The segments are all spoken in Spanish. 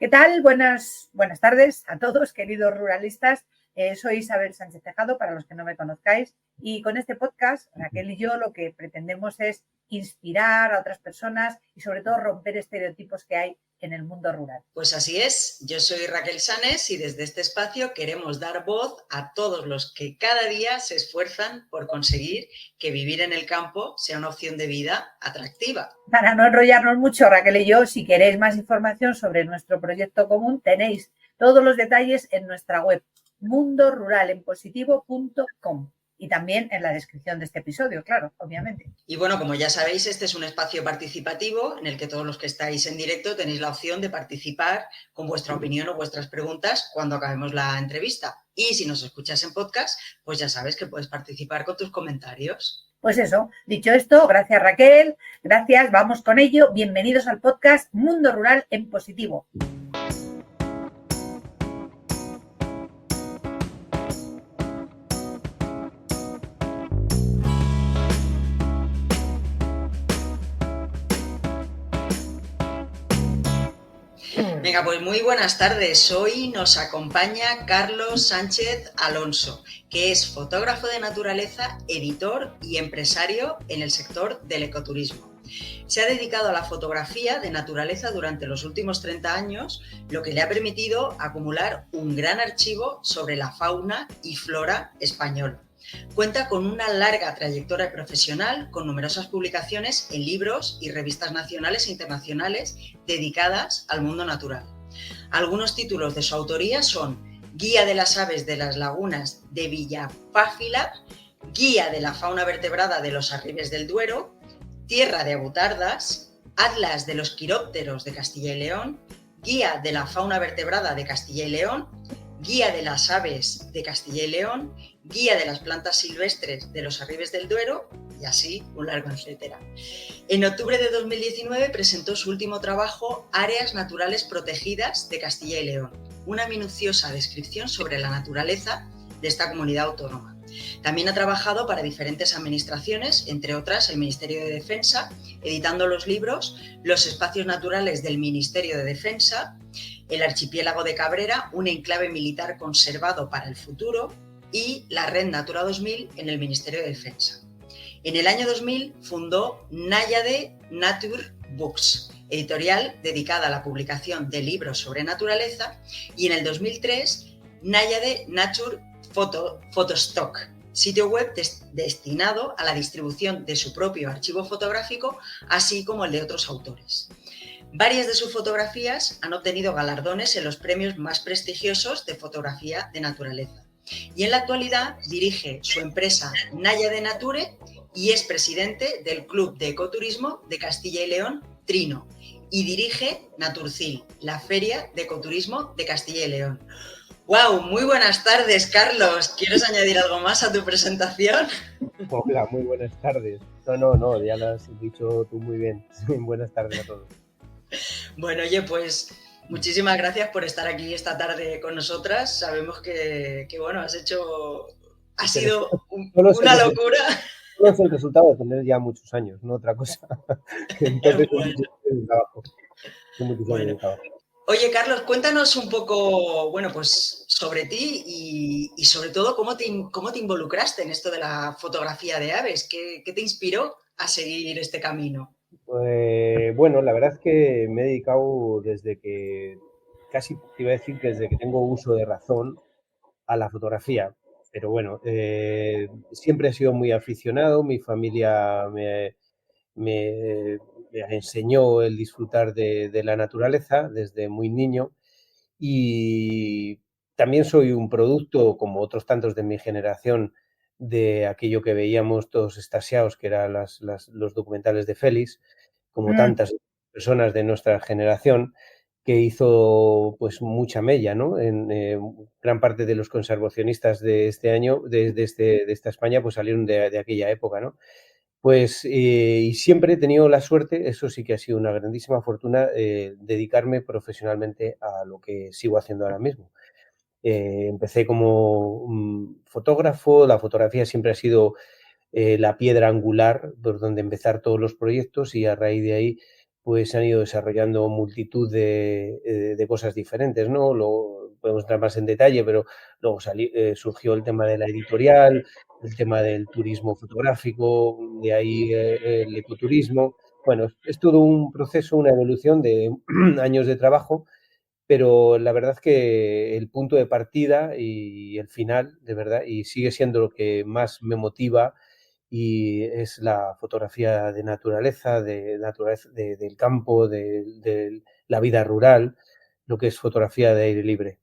¿Qué tal? Buenas tardes a todos, queridos ruralistas. Soy Isabel Sánchez Tejado, para los que no me conozcáis, y con este podcast, Raquel y yo lo que pretendemos es inspirar a otras personas y sobre todo romper estereotipos que hay en el mundo rural. Pues así es, yo soy Raquel Sanes y desde este espacio queremos dar voz a todos los que cada día se esfuerzan por conseguir que vivir en el campo sea una opción de vida atractiva. Para no enrollarnos mucho, Raquel y yo, si queréis más información sobre nuestro proyecto común, tenéis todos los detalles en nuestra web mundoruralenpositivo.com y también en la descripción de este episodio, claro, obviamente. Y bueno, como ya sabéis, este es un espacio participativo en el que todos los que estáis en directo tenéis la opción de participar con vuestra opinión o vuestras preguntas cuando acabemos la entrevista. Y si nos escuchas en podcast, pues ya sabes que puedes participar con tus comentarios. Pues eso, dicho esto, gracias Raquel, gracias, vamos con ello. Bienvenidos al podcast Mundo Rural en Positivo. Venga, pues muy buenas tardes. Hoy nos acompaña Carlos Sánchez Alonso, que es fotógrafo de naturaleza, editor y empresario en el sector del ecoturismo. Se ha dedicado a la fotografía de naturaleza durante los últimos 30 años, lo que le ha permitido acumular un gran archivo sobre la fauna y flora española. Cuenta con una larga trayectoria profesional, con numerosas publicaciones en libros y revistas nacionales e internacionales dedicadas al mundo natural. Algunos títulos de su autoría son Guía de las aves de las lagunas de Villapáfila, Guía de la fauna vertebrada de los Arribes del Duero, Tierra de avutardas, Atlas de los quirópteros de Castilla y León, Guía de la fauna vertebrada de Castilla y León, Guía de las aves de Castilla y León, Guía de las plantas silvestres de los Arribes del Duero y así un largo etcétera. En octubre de 2019 presentó su último trabajo, Áreas Naturales Protegidas de Castilla y León, una minuciosa descripción sobre la naturaleza de esta comunidad autónoma. También ha trabajado para diferentes administraciones, entre otras el Ministerio de Defensa, editando los libros Los espacios naturales del Ministerio de Defensa, El archipiélago de Cabrera, un enclave militar conservado para el futuro, y la Red Natura 2000 en el Ministerio de Defensa. En el año 2000 fundó Náyade Nature Books, editorial dedicada a la publicación de libros sobre naturaleza, y en el 2003 Náyade Nature Photostock, sitio web destinado a la distribución de su propio archivo fotográfico, así como el de otros autores. Varias de sus fotografías han obtenido galardones en los premios más prestigiosos de fotografía de naturaleza. Y en la actualidad dirige su empresa Náyade Nature y es presidente del Club de Ecoturismo de Castilla y León, Trino, y dirige Naturcil, la feria de ecoturismo de Castilla y León. ¡Wow! Muy buenas tardes, Carlos. ¿Quieres añadir algo más a tu presentación? Hola, muy buenas tardes. No, ya lo has dicho tú muy bien. Buenas tardes a todos. Bueno, oye, pues muchísimas gracias por estar aquí esta tarde con nosotras. Sabemos que bueno, ha sido una locura. No es el resultado de tener ya muchos años, no otra cosa. Entonces, bueno. Oye, Carlos, cuéntanos un poco, bueno, pues sobre ti y sobre todo cómo te involucraste en esto de la fotografía de aves. ¿Qué te inspiró a seguir este camino? Bueno, la verdad es que me he dedicado desde que, casi te iba a decir que desde que tengo uso de razón, a la fotografía. Pero bueno, siempre he sido muy aficionado, mi familia me enseñó el disfrutar de la naturaleza desde muy niño y también soy un producto, como otros tantos de mi generación, de aquello que veíamos todos extasiados, que eran los documentales de Félix, como tantas personas de nuestra generación, que hizo pues mucha mella, ¿no? En gran parte de los conservacionistas de este año, de esta España, pues salieron de aquella época, ¿no? Pues y siempre he tenido la suerte, eso sí que ha sido una grandísima fortuna, dedicarme profesionalmente a lo que sigo haciendo ahora mismo. Empecé como fotógrafo, la fotografía siempre ha sido la piedra angular por donde empezar todos los proyectos y a raíz de ahí pues se han ido desarrollando multitud de cosas diferentes, ¿no? Lo podemos entrar más en detalle, pero luego surgió el tema de la editorial, el tema del turismo fotográfico, de ahí el ecoturismo. Bueno, es todo un proceso, una evolución de años de trabajo, pero la verdad que el punto de partida y el final, de verdad, y sigue siendo lo que más me motiva, y es la fotografía de naturaleza, del campo, de la vida rural, lo que es fotografía de aire libre.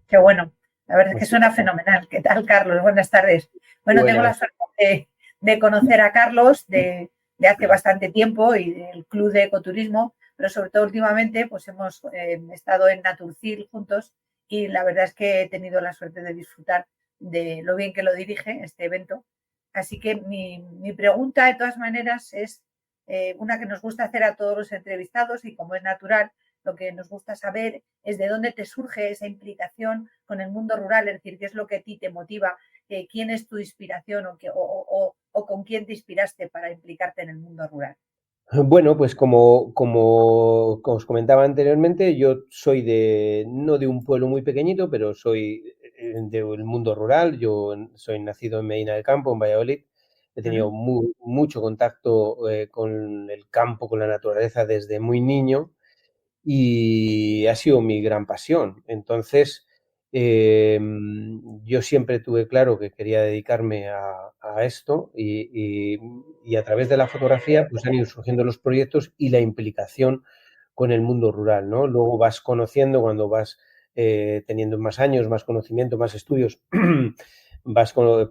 Qué bueno. La verdad es que Así. suena fenomenal. ¿Qué tal, Carlos? Buenas tardes. Bueno, tengo la Buenas. suerte de conocer a Carlos de hace bastante tiempo y del Club de Ecoturismo, pero sobre todo últimamente pues hemos estado en Naturcil juntos y la verdad es que he tenido la suerte de disfrutar de lo bien que lo dirige este evento. Así que mi pregunta, de todas maneras, es una que nos gusta hacer a todos los entrevistados y como es natural, lo que nos gusta saber es de dónde te surge esa implicación con el mundo rural, es decir, qué es lo que a ti te motiva, quién es tu inspiración o con quién te inspiraste para implicarte en el mundo rural. Bueno, pues como os comentaba anteriormente, yo soy no de un pueblo muy pequeñito, pero soy del mundo rural. Yo soy nacido en Medina del Campo, en Valladolid. He tenido mucho contacto con el campo, con la naturaleza desde muy niño, y ha sido mi gran pasión. Entonces, yo siempre tuve claro que quería dedicarme a esto, y a través de la fotografía pues han ido surgiendo los proyectos y la implicación con el mundo rural, ¿no? Luego vas conociendo, cuando vas teniendo más años, más conocimiento, más estudios,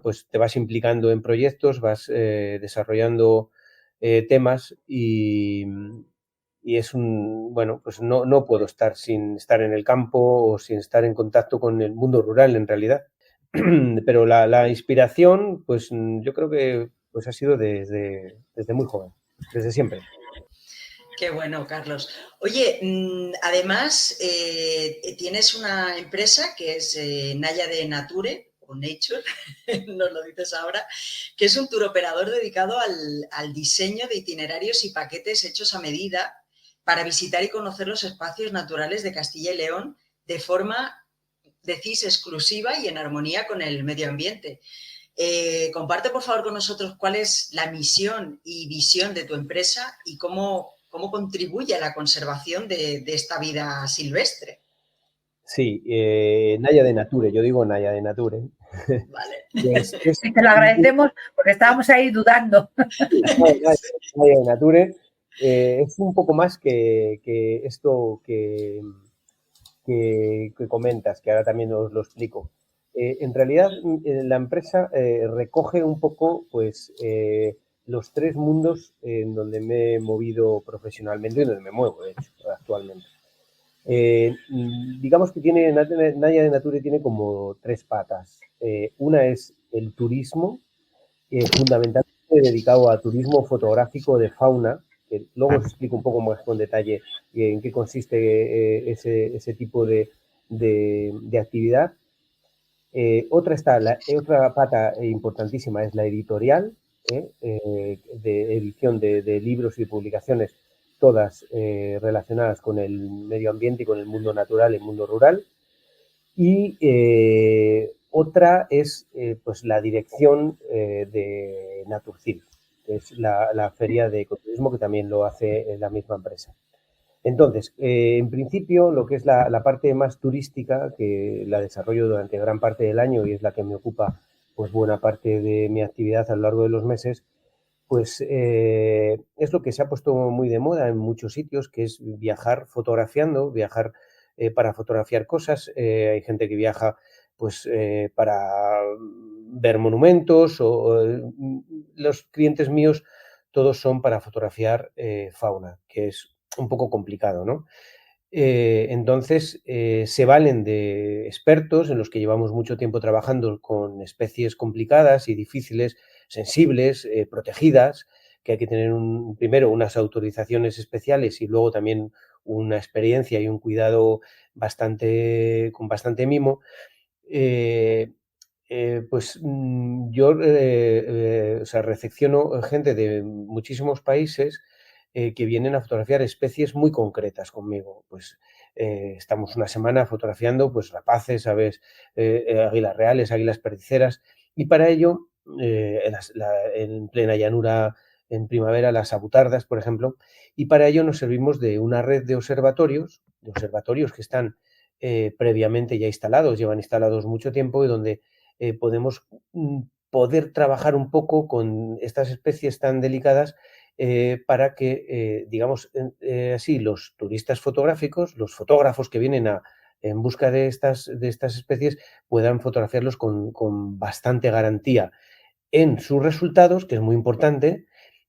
pues te vas implicando en proyectos, vas desarrollando temas, y es bueno, pues no puedo estar sin estar en el campo o sin estar en contacto con el mundo rural en realidad. Pero la inspiración, pues yo creo que pues ha sido desde muy joven, desde siempre. Qué bueno, Carlos. Oye, además tienes una empresa que es Naya de Nature, o Nature, nos lo dices ahora, que es un tour operador dedicado al diseño de itinerarios y paquetes hechos a medida para visitar y conocer los espacios naturales de Castilla y León de forma, decís, exclusiva y en armonía con el medio ambiente. Comparte, por favor, con nosotros cuál es la misión y visión de tu empresa y cómo contribuye a la conservación de esta vida silvestre. Sí, Naya de Nature, yo digo Naya de Nature. Vale. Y te lo agradecemos porque estábamos ahí dudando. Naya de Nature es un poco más que esto que comentas, que ahora también os lo explico. En realidad, la empresa recoge un poco pues, los tres mundos en donde me he movido profesionalmente y donde me muevo, de hecho, actualmente. Digamos que Naya de Nature tiene como tres patas. Una es el turismo, fundamentalmente dedicado a turismo fotográfico de fauna, que luego os explico un poco más con detalle en qué consiste ese tipo de actividad. Otra pata importantísima es la editorial, de edición de libros y publicaciones, todas relacionadas con el medio ambiente y con el mundo natural y el mundo rural. Y otra es pues la dirección de Naturcil, que es la feria de ecoturismo, que también lo hace la misma empresa. Entonces, en principio, lo que es la parte más turística, que la desarrollo durante gran parte del año y es la que me ocupa pues buena parte de mi actividad a lo largo de los meses, pues es lo que se ha puesto muy de moda en muchos sitios, que es viajar fotografiando, viajar para fotografiar cosas. Hay gente que viaja pues para ver monumentos, los clientes míos todos son para fotografiar fauna, que es un poco complicado, ¿no? Entonces, se valen de expertos en los que llevamos mucho tiempo trabajando con especies complicadas y difíciles, sensibles, protegidas, que hay que tener primero unas autorizaciones especiales y luego también una experiencia y un cuidado con bastante mimo. Pues yo o sea, recepciono gente de muchísimos países que vienen a fotografiar especies muy concretas conmigo. Pues estamos una semana fotografiando pues rapaces, aves, águilas reales, águilas perdiceras, y para ello, en plena llanura en primavera, las abutardas, por ejemplo, y para ello nos servimos de una red de observatorios que están previamente ya instalados, llevan instalados mucho tiempo, y donde podemos poder trabajar un poco con estas especies tan delicadas, para que, digamos, así, los turistas fotográficos, los fotógrafos que vienen en busca de estas especies, puedan fotografiarlos con bastante garantía en sus resultados, que es muy importante,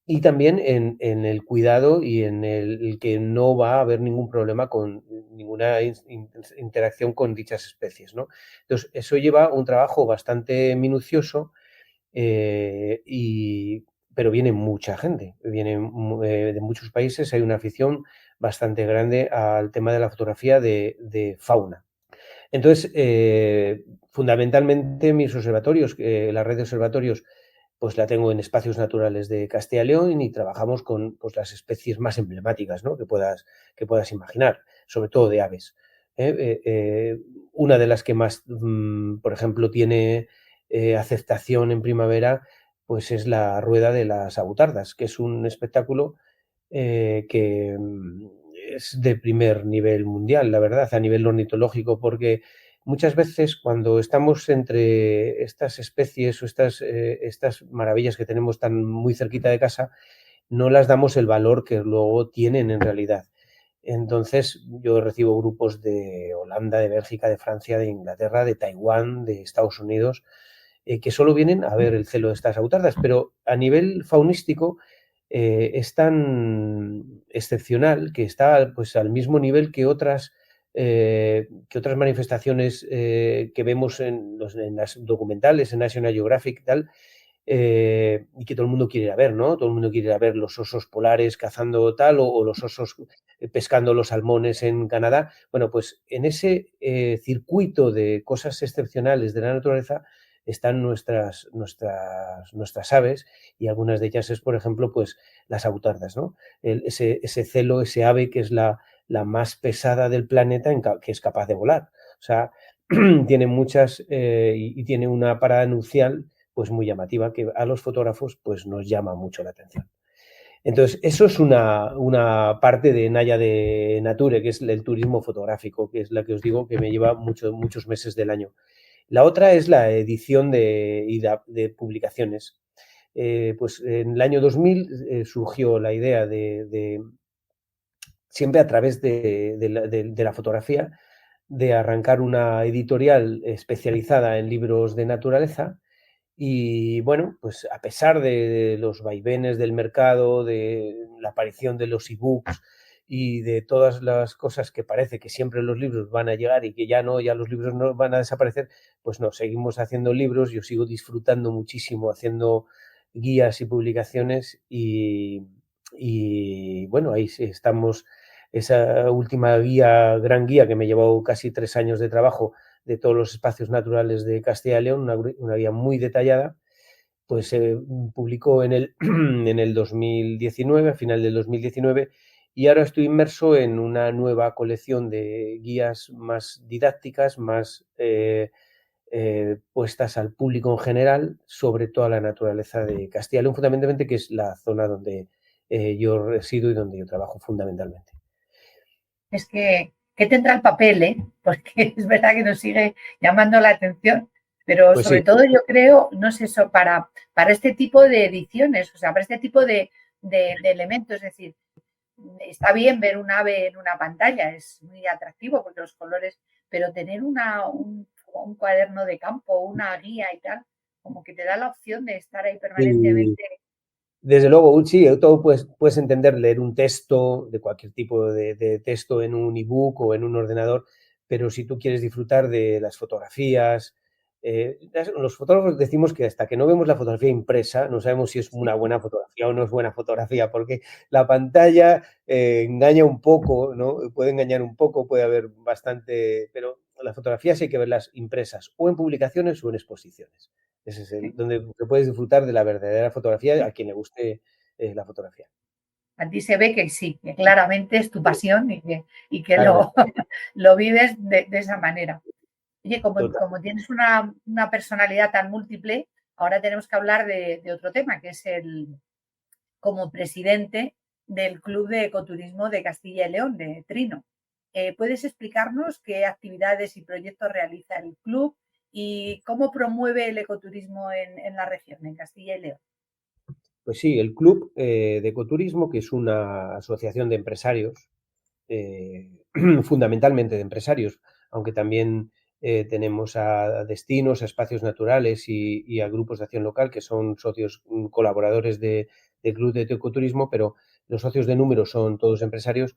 y también en el cuidado y en el que no va a haber ningún problema con ninguna interacción con dichas especies, ¿no? Entonces, eso lleva un trabajo bastante minucioso, pero viene mucha gente, viene de muchos países, hay una afición bastante grande al tema de la fotografía de fauna. Entonces, fundamentalmente mis observatorios, la red de observatorios, pues la tengo en espacios naturales de Castilla y León, y trabajamos con pues, las especies más emblemáticas, ¿no? que puedas imaginar, sobre todo de aves. Una de las que más, por ejemplo, tiene aceptación en primavera, pues es la rueda de las abutardas, que es un espectáculo que es de primer nivel mundial, la verdad, a nivel ornitológico, porque muchas veces cuando estamos entre estas especies o estas maravillas que tenemos tan muy cerquita de casa, no las damos el valor que luego tienen en realidad. Entonces, yo recibo grupos de Holanda, de Bélgica, de Francia, de Inglaterra, de Taiwán, de Estados Unidos, que solo vienen a ver el celo de estas avutardas, pero a nivel faunístico es tan excepcional que está pues, al mismo nivel que otras manifestaciones que vemos en las documentales, en National Geographic y tal, y que todo el mundo quiere ir a ver, ¿no? Todo el mundo quiere ir a ver los osos polares cazando tal, o los osos pescando los salmones en Canadá. Bueno, pues en ese circuito de cosas excepcionales de la naturaleza están nuestras aves, y algunas de ellas es, por ejemplo, pues las avutardas, ¿no? Ese celo, ese ave que es la más pesada del planeta, que es capaz de volar. O sea, tiene muchas y tiene una parada nupcial pues muy llamativa, que a los fotógrafos pues nos llama mucho la atención. Entonces, eso es una parte de Naya de Nature, que es el turismo fotográfico, que es la que os digo que me lleva muchos meses del año. La otra es la edición de publicaciones. Pues en el año 2000 surgió la idea siempre a través de la fotografía, de arrancar una editorial especializada en libros de naturaleza. Y bueno, pues a pesar de los vaivenes del mercado, de la aparición de los ebooks y de todas las cosas que parece que siempre los libros van a llegar y que ya no, ya los libros no van a desaparecer, pues no, seguimos haciendo libros. Yo sigo disfrutando muchísimo haciendo guías y publicaciones, y bueno, ahí sí estamos. Esa última gran guía que me llevó casi 3 años de trabajo, de todos los espacios naturales de Castilla y León, una guía muy detallada, pues se publicó en el 2019, a final del 2019, y ahora estoy inmerso en una nueva colección de guías más didácticas, más puestas al público en general, sobre toda la naturaleza de Castilla y León, fundamentalmente, que es la zona donde yo resido y donde yo trabajo fundamentalmente. Es que tendrá el papel, ¿eh? Porque es verdad que nos sigue llamando la atención, pero Pues sobre sí. todo yo creo, no sé, eso para este tipo de ediciones, o sea, para este tipo de elementos, es decir, está bien ver un ave en una pantalla, es muy atractivo porque los colores, pero tener un cuaderno de campo, una guía y tal, como que te da la opción de estar ahí Y permanentemente. desde luego, sí, todo puedes entender, leer un texto, de cualquier tipo de texto, en un ebook o en un ordenador, pero si tú quieres disfrutar de las fotografías, los fotógrafos decimos que hasta que no vemos la fotografía impresa, no sabemos si es una Sí, buena fotografía o no es buena fotografía, porque la pantalla engaña un poco, ¿no? Puede engañar un poco, puede haber bastante, pero las fotografías hay que verlas impresas, o en publicaciones o en exposiciones. Ese es sí. donde puedes disfrutar de la verdadera fotografía a quien le guste la fotografía. A ti se ve que sí, que claramente es tu pasión y que Claro, lo vives de esa manera. Oye, total. como tienes una personalidad tan múltiple, ahora tenemos que hablar de otro tema, que es como presidente del Club de Ecoturismo de Castilla y León, de Trino. ¿Puedes explicarnos qué actividades y proyectos realiza el club y cómo promueve el ecoturismo en la región, en Castilla y León? Pues sí, el Club de Ecoturismo, que es una asociación de empresarios, fundamentalmente de empresarios, aunque también tenemos a destinos, a espacios naturales y a grupos de acción local que son socios colaboradores del Club de Ecoturismo, pero los socios de número son todos empresarios.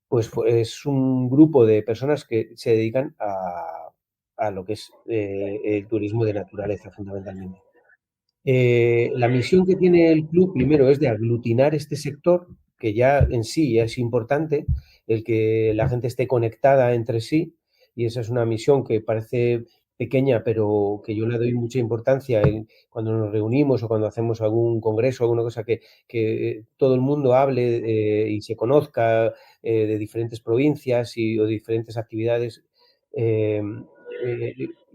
Pues es un grupo de personas que se dedican a lo que es el turismo de naturaleza, fundamentalmente. La misión que tiene el club primero es de aglutinar este sector, que ya en sí ya es importante, el que la gente esté conectada entre sí, y esa es una misión que parece pequeña, pero que yo le doy mucha importancia cuando nos reunimos o cuando hacemos algún congreso, alguna cosa que todo el mundo hable y se conozca de diferentes provincias o diferentes actividades, eh,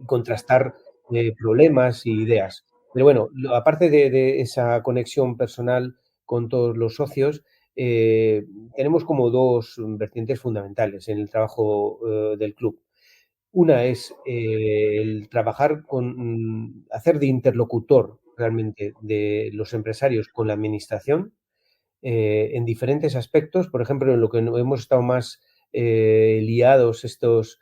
contrastar problemas y ideas. Pero bueno, aparte de esa conexión personal con todos los socios, eh, tenemos como dos vertientes fundamentales en el trabajo del club. Una es el trabajar hacer de interlocutor realmente de los empresarios con la administración en diferentes aspectos. Por ejemplo, en lo que hemos estado más liados estos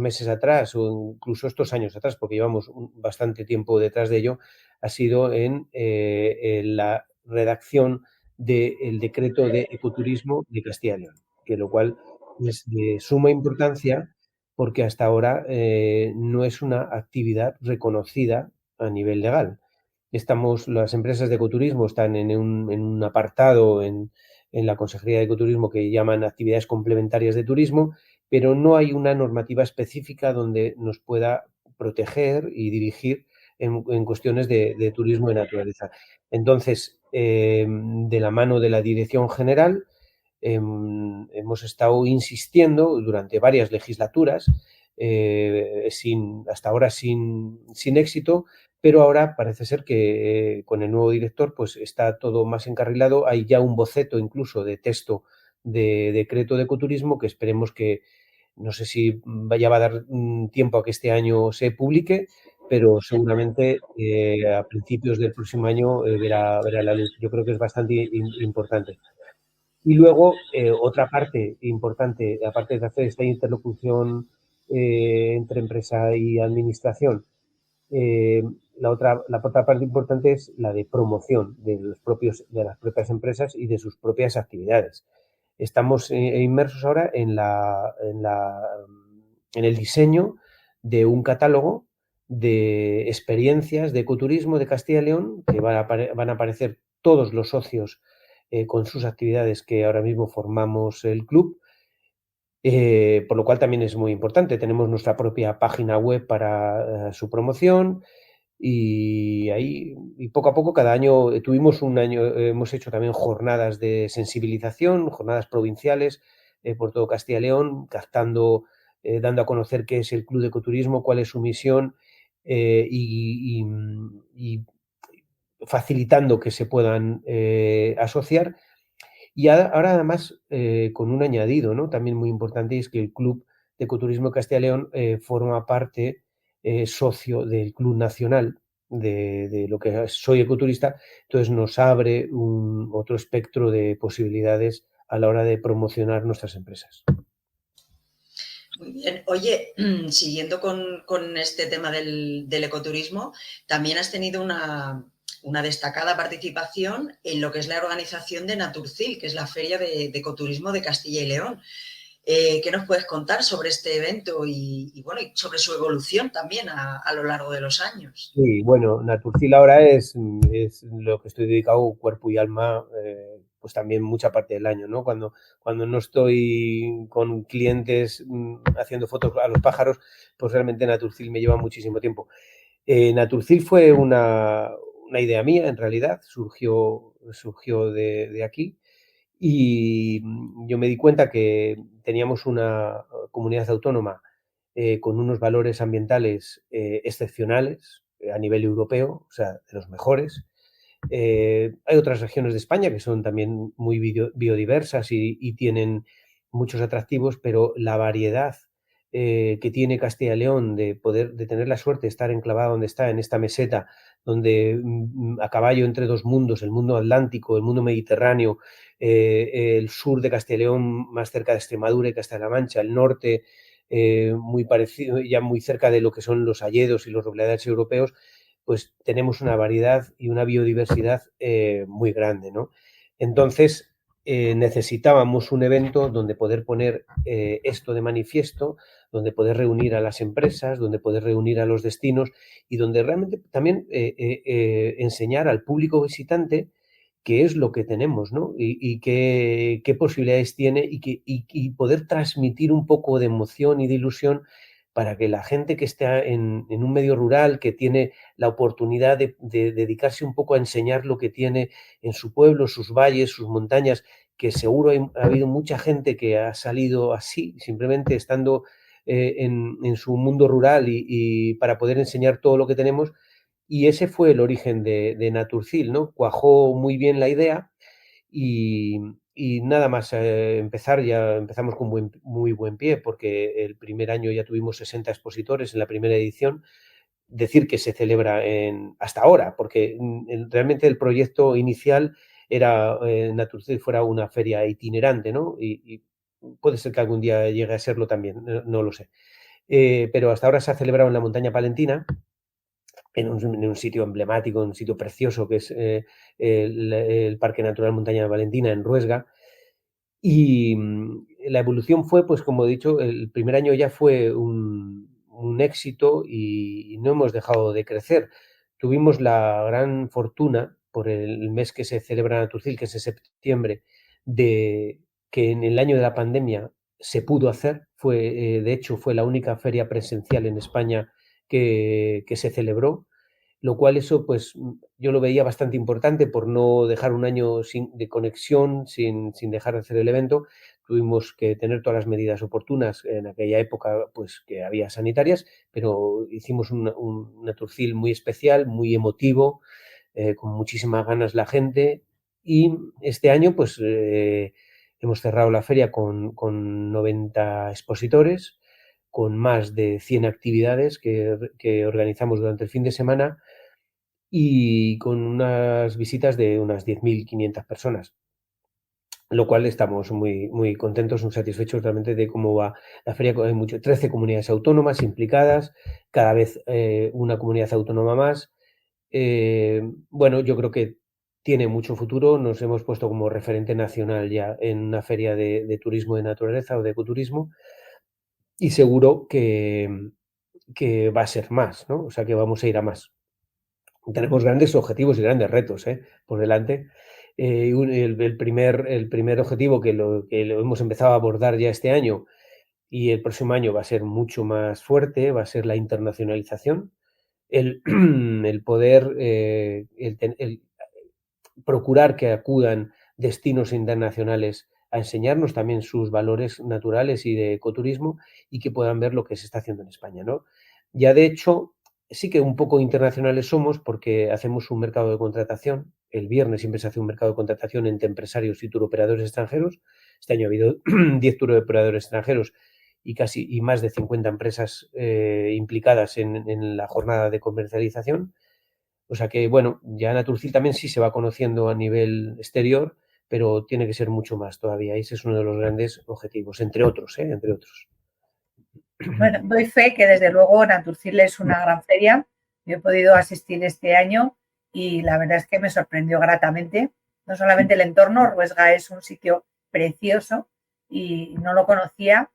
meses atrás o incluso estos años atrás, porque llevamos bastante tiempo detrás de ello, ha sido en la redacción del decreto de ecoturismo de Castilla y León, que lo cual es de suma importancia porque hasta ahora no es una actividad reconocida a nivel legal. Las empresas de ecoturismo están en un apartado en la Consejería de Ecoturismo que llaman actividades complementarias de turismo, pero no hay una normativa específica donde nos pueda proteger y dirigir en cuestiones de turismo de naturaleza. Entonces, de la mano de la Dirección General, hemos estado insistiendo durante varias legislaturas, hasta ahora sin éxito, pero ahora parece ser que con el nuevo director pues está todo más encarrilado. Hay ya un boceto incluso de texto de decreto de ecoturismo que esperemos que, no sé si va a dar tiempo a que este año se publique, pero seguramente a principios del próximo año verá la luz. Yo creo que es bastante importante. Y luego, otra parte importante, aparte de hacer esta interlocución entre empresa y administración, eh, la otra parte importante es la de promoción de las propias empresas y de sus propias actividades. Estamos inmersos ahora en el diseño de un catálogo de experiencias de ecoturismo de Castilla y León que van a aparecer todos los socios con sus actividades que ahora mismo formamos el club, por lo cual también es muy importante. Tenemos nuestra propia página web para su promoción y ahí y poco a poco cada año tuvimos un año, hemos hecho también jornadas de sensibilización, jornadas provinciales por todo Castilla y León, captando, dando a conocer qué es el Club de Ecoturismo, cuál es su misión y facilitando que se puedan asociar. Y ahora además con un añadido, ¿no? También muy importante es que el Club de Ecoturismo Castilla y León forma parte socio del Club Nacional de lo que es Soy Ecoturista, entonces nos abre otro espectro de posibilidades a la hora de promocionar nuestras empresas. Muy bien. Oye, siguiendo con este tema del ecoturismo, también has tenido una destacada participación en lo que es la organización de Naturcil, que es la Feria de Ecoturismo de Castilla y León. ¿Qué nos puedes contar sobre este evento y bueno, y sobre su evolución también a lo largo de los años? Sí, bueno, Naturcil ahora es lo que estoy dedicado cuerpo y alma, pues también mucha parte del año, ¿no? Cuando no estoy con clientes haciendo fotos a los pájaros, pues realmente Naturcil me lleva muchísimo tiempo. Naturcil fue una idea mía, en realidad, surgió de aquí Y yo me di cuenta que teníamos una comunidad autónoma con unos valores ambientales excepcionales a nivel europeo, o sea, de los mejores. Hay otras regiones de España que son también muy biodiversas y tienen muchos atractivos, pero la variedad que tiene Castilla y León de tener la suerte de estar enclavada donde está, en esta meseta, donde a caballo entre dos mundos, el mundo atlántico, el mundo mediterráneo, el sur de Castilla y León más cerca de Extremadura y Castilla-La Mancha, el norte muy parecido, ya muy cerca de lo que son los hayedos y los robledales europeos, pues tenemos una variedad y una biodiversidad muy grande, ¿no? Entonces, necesitábamos un evento donde poder poner esto de manifiesto, donde poder reunir a las empresas, donde poder reunir a los destinos y donde realmente también enseñar al público visitante qué es lo que tenemos, ¿no? Y qué posibilidades tiene y poder transmitir un poco de emoción y de ilusión para que la gente que está en un medio rural, que tiene la oportunidad de dedicarse un poco a enseñar lo que tiene en su pueblo, sus valles, sus montañas, que seguro ha habido mucha gente que ha salido así, simplemente estando en su mundo rural y para poder enseñar todo lo que tenemos. Y ese fue el origen de Naturcil, ¿no? Cuajó muy bien la idea y, y nada más empezar, ya empezamos con muy buen pie, porque el primer año ya tuvimos 60 expositores en la primera edición. Decir que se celebra hasta ahora, porque realmente el proyecto inicial era Naturcil fuera una feria itinerante, ¿no? Y puede ser que algún día llegue a serlo también, no lo sé. Pero hasta ahora se ha celebrado en la montaña palentina, en un sitio emblemático, un sitio precioso que es el Parque Natural Montaña de Valentina en Ruesga. Y la evolución fue, pues como he dicho, el primer año ya fue un éxito y no hemos dejado de crecer. Tuvimos la gran fortuna, por el mes que se celebra Naturcil, que es en septiembre, de que en el año de la pandemia se pudo hacer. De hecho, fue la única feria presencial en España que se celebró, lo cual eso pues yo lo veía bastante importante por no dejar un año de conexión, sin dejar de hacer el evento. Tuvimos que tener todas las medidas oportunas en aquella época, pues que había sanitarias, pero hicimos un Naturcil muy especial, muy emotivo, con muchísimas ganas la gente. Y este año pues hemos cerrado la feria con 90 expositores, con más de 100 actividades que organizamos durante el fin de semana y con unas visitas de unas 10.500 personas, lo cual estamos muy contentos, muy satisfechos realmente de cómo va la feria. Hay 13 comunidades autónomas implicadas, cada vez una comunidad autónoma más. Bueno, yo creo que tiene mucho futuro. Nos hemos puesto como referente nacional ya en una feria de turismo de naturaleza o de ecoturismo y seguro que va a ser más, ¿no? O sea, que vamos a ir a más. Tenemos grandes objetivos y grandes retos por delante. El primer objetivo que lo hemos empezado a abordar ya este año y el próximo año va a ser mucho más fuerte, va a ser la internacionalización, el, el poder, el procurar que acudan destinos internacionales a enseñarnos también sus valores naturales y de ecoturismo y que puedan ver lo que se está haciendo en España, ¿no? Ya de hecho, sí que un poco internacionales somos porque hacemos un mercado de contratación. El viernes siempre se hace un mercado de contratación entre empresarios y turoperadores extranjeros. Este año ha habido 10 turoperadores extranjeros y más de 50 empresas implicadas en la jornada de comercialización. O sea que, bueno, ya Naturcil también sí se va conociendo a nivel exterior, pero tiene que ser mucho más todavía. Ese es uno de los grandes objetivos, entre otros, entre otros. Bueno, doy fe que desde luego Naturcil es una gran feria. Yo he podido asistir este año y la verdad es que me sorprendió gratamente. No solamente el entorno, Ruesga es un sitio precioso y no lo conocía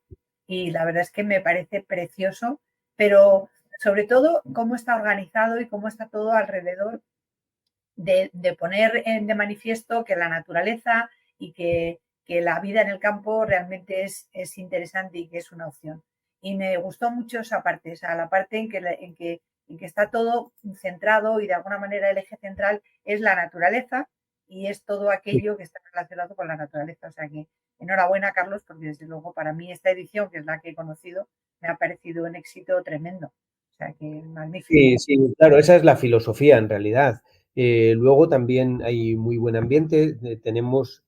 y la verdad es que me parece precioso, pero sobre todo cómo está organizado y cómo está todo alrededor de poner de manifiesto que la naturaleza y que la vida en el campo realmente es interesante y que es una opción. Y me gustó mucho esa parte, o sea, la parte en que está todo centrado y de alguna manera el eje central es la naturaleza y es todo aquello que está relacionado con la naturaleza. O sea que enhorabuena, Carlos, porque desde luego para mí esta edición, que es la que he conocido, me ha parecido un éxito tremendo. O sea que magnífico. Sí, sí, claro, esa es la filosofía en realidad. Luego también hay muy buen ambiente. Tenemos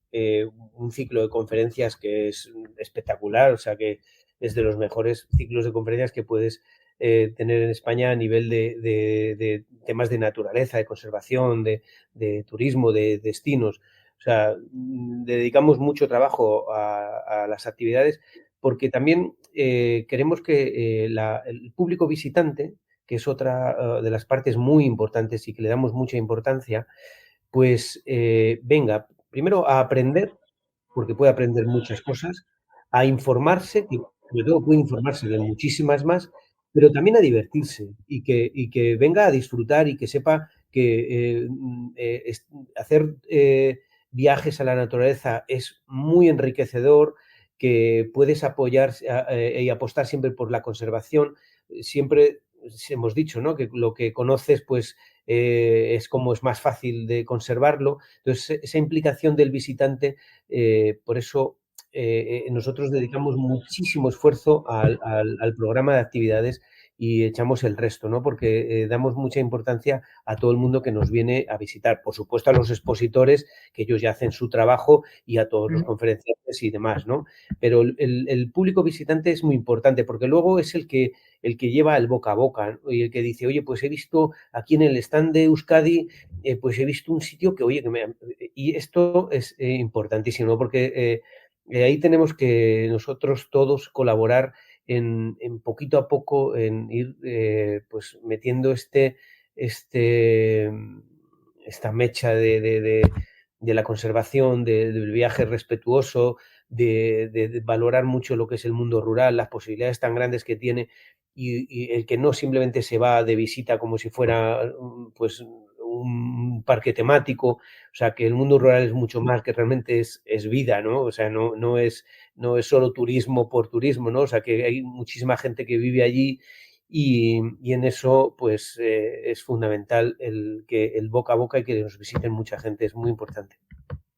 un ciclo de conferencias que es espectacular, o sea que es de los mejores ciclos de conferencias que puedes tener en España a nivel de temas de naturaleza, de conservación, de turismo, de destinos. O sea, dedicamos mucho trabajo a las actividades porque también queremos que el público visitante, que es otra de las partes muy importantes y que le damos mucha importancia, pues venga, primero a aprender, porque puede aprender muchas cosas, a informarse, que sobre todo puede informarse de muchísimas más, pero también a divertirse y que venga a disfrutar y que sepa que hacer viajes a la naturaleza es muy enriquecedor, que puedes apoyar y apostar siempre por la conservación. Siempre hemos dicho, ¿no?, que lo que conoces, pues es como es más fácil de conservarlo. Entonces, esa implicación del visitante, por eso nosotros dedicamos muchísimo esfuerzo al programa de actividades y echamos el resto, ¿no? Porque damos mucha importancia a todo el mundo que nos viene a visitar. Por supuesto, a los expositores, que ellos ya hacen su trabajo, y a todos los conferenciantes y demás, ¿no? Pero el público visitante es muy importante porque luego es el que lleva el boca a boca, ¿no? Y el que dice, oye, pues he visto aquí en el stand de Euskadi, pues he visto un sitio que, oye, y esto es importantísimo, ¿no? Porque ahí tenemos que nosotros todos colaborar en poquito a poco, en ir pues metiendo esta mecha de la conservación, del viaje respetuoso, de valorar mucho lo que es el mundo rural, las posibilidades tan grandes que tiene, y el que no simplemente se va de visita como si fuera pues un parque temático. O sea, que el mundo rural es mucho más, que realmente es vida, ¿no? O sea, no es solo turismo por turismo, ¿no? O sea, que hay muchísima gente que vive allí y en eso, pues, es fundamental el boca a boca y que nos visiten mucha gente, es muy importante.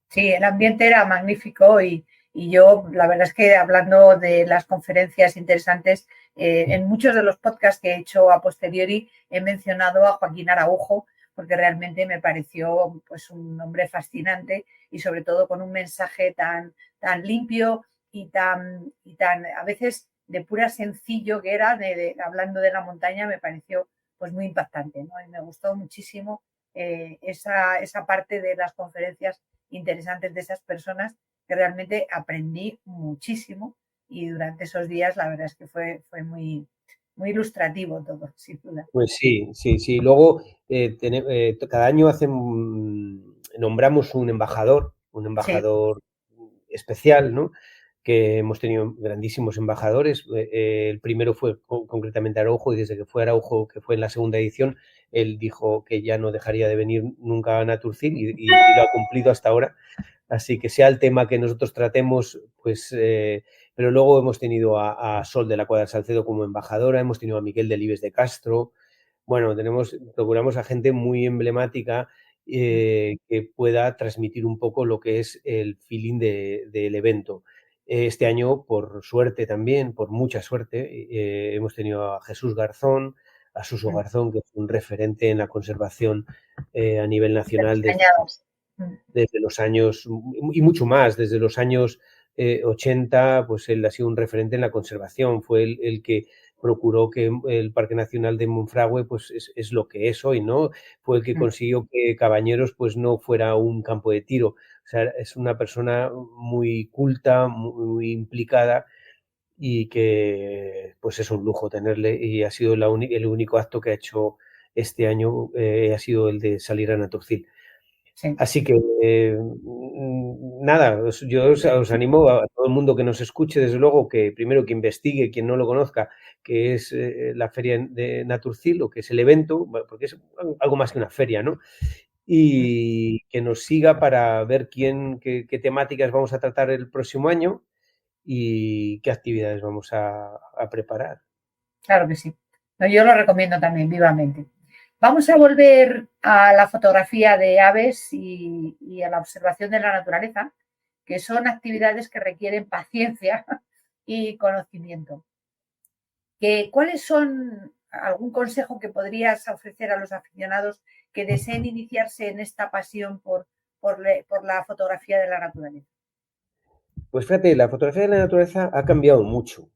Sí, el ambiente era magnífico y yo, la verdad es que hablando de las conferencias interesantes, en muchos de los podcasts que he hecho a posteriori he mencionado a Joaquín Araujo, porque realmente me pareció pues un hombre fascinante y sobre todo con un mensaje tan limpio y tan a veces de pura sencillo que era, hablando de la montaña, me pareció pues muy impactante, ¿no? Y me gustó muchísimo esa parte de las conferencias interesantes de esas personas, que realmente aprendí muchísimo, y durante esos días la verdad es que fue muy, muy ilustrativo todo, sin duda. Pues sí, sí, sí. Luego, cada año nombramos un Sí, embajador especial, ¿no? Que hemos tenido grandísimos embajadores. El primero fue concretamente Araujo, y desde que fue Araujo, que fue en la segunda edición, él dijo que ya no dejaría de venir nunca a Naturcil y lo ha cumplido hasta ahora. Así que sea el tema que nosotros tratemos, pues, pero luego hemos tenido a Sol de la Cuadra Salcedo como embajadora, hemos tenido a Miguel Delibes de Castro. Bueno, procuramos a gente muy emblemática que pueda transmitir un poco lo que es el feeling del evento. Este año, por suerte también, por mucha suerte, hemos tenido a Jesús Garzón, a Suso Garzón, que es un referente en la conservación a nivel nacional desde los años, y mucho más, desde los años 80, pues él ha sido un referente en la conservación, fue el que procuró que el Parque Nacional de Monfragüe pues es lo que es hoy, ¿no? Fue el que consiguió que Cabañeros pues no fuera un campo de tiro. O sea, es una persona muy culta, muy implicada, y que pues es un lujo tenerle, y ha sido el único acto que ha hecho este año, ha sido el de salir a Naturcil. sí. Así que nada, yo os animo a todo el mundo que nos escuche, desde luego, que primero que investigue, quien no lo conozca, que es la feria de Naturcil, o que es el evento, porque es algo más que una feria, ¿no? Y que nos siga para ver qué temáticas vamos a tratar el próximo año y qué actividades vamos a preparar. Claro que sí. No, yo lo recomiendo también vivamente. Vamos a volver a la fotografía de aves y a la observación de la naturaleza, que son actividades que requieren paciencia y conocimiento. ¿Cuáles son algún consejo que podrías ofrecer a los aficionados que deseen iniciarse en esta pasión por la fotografía de la naturaleza? Pues fíjate, la fotografía de la naturaleza ha cambiado mucho.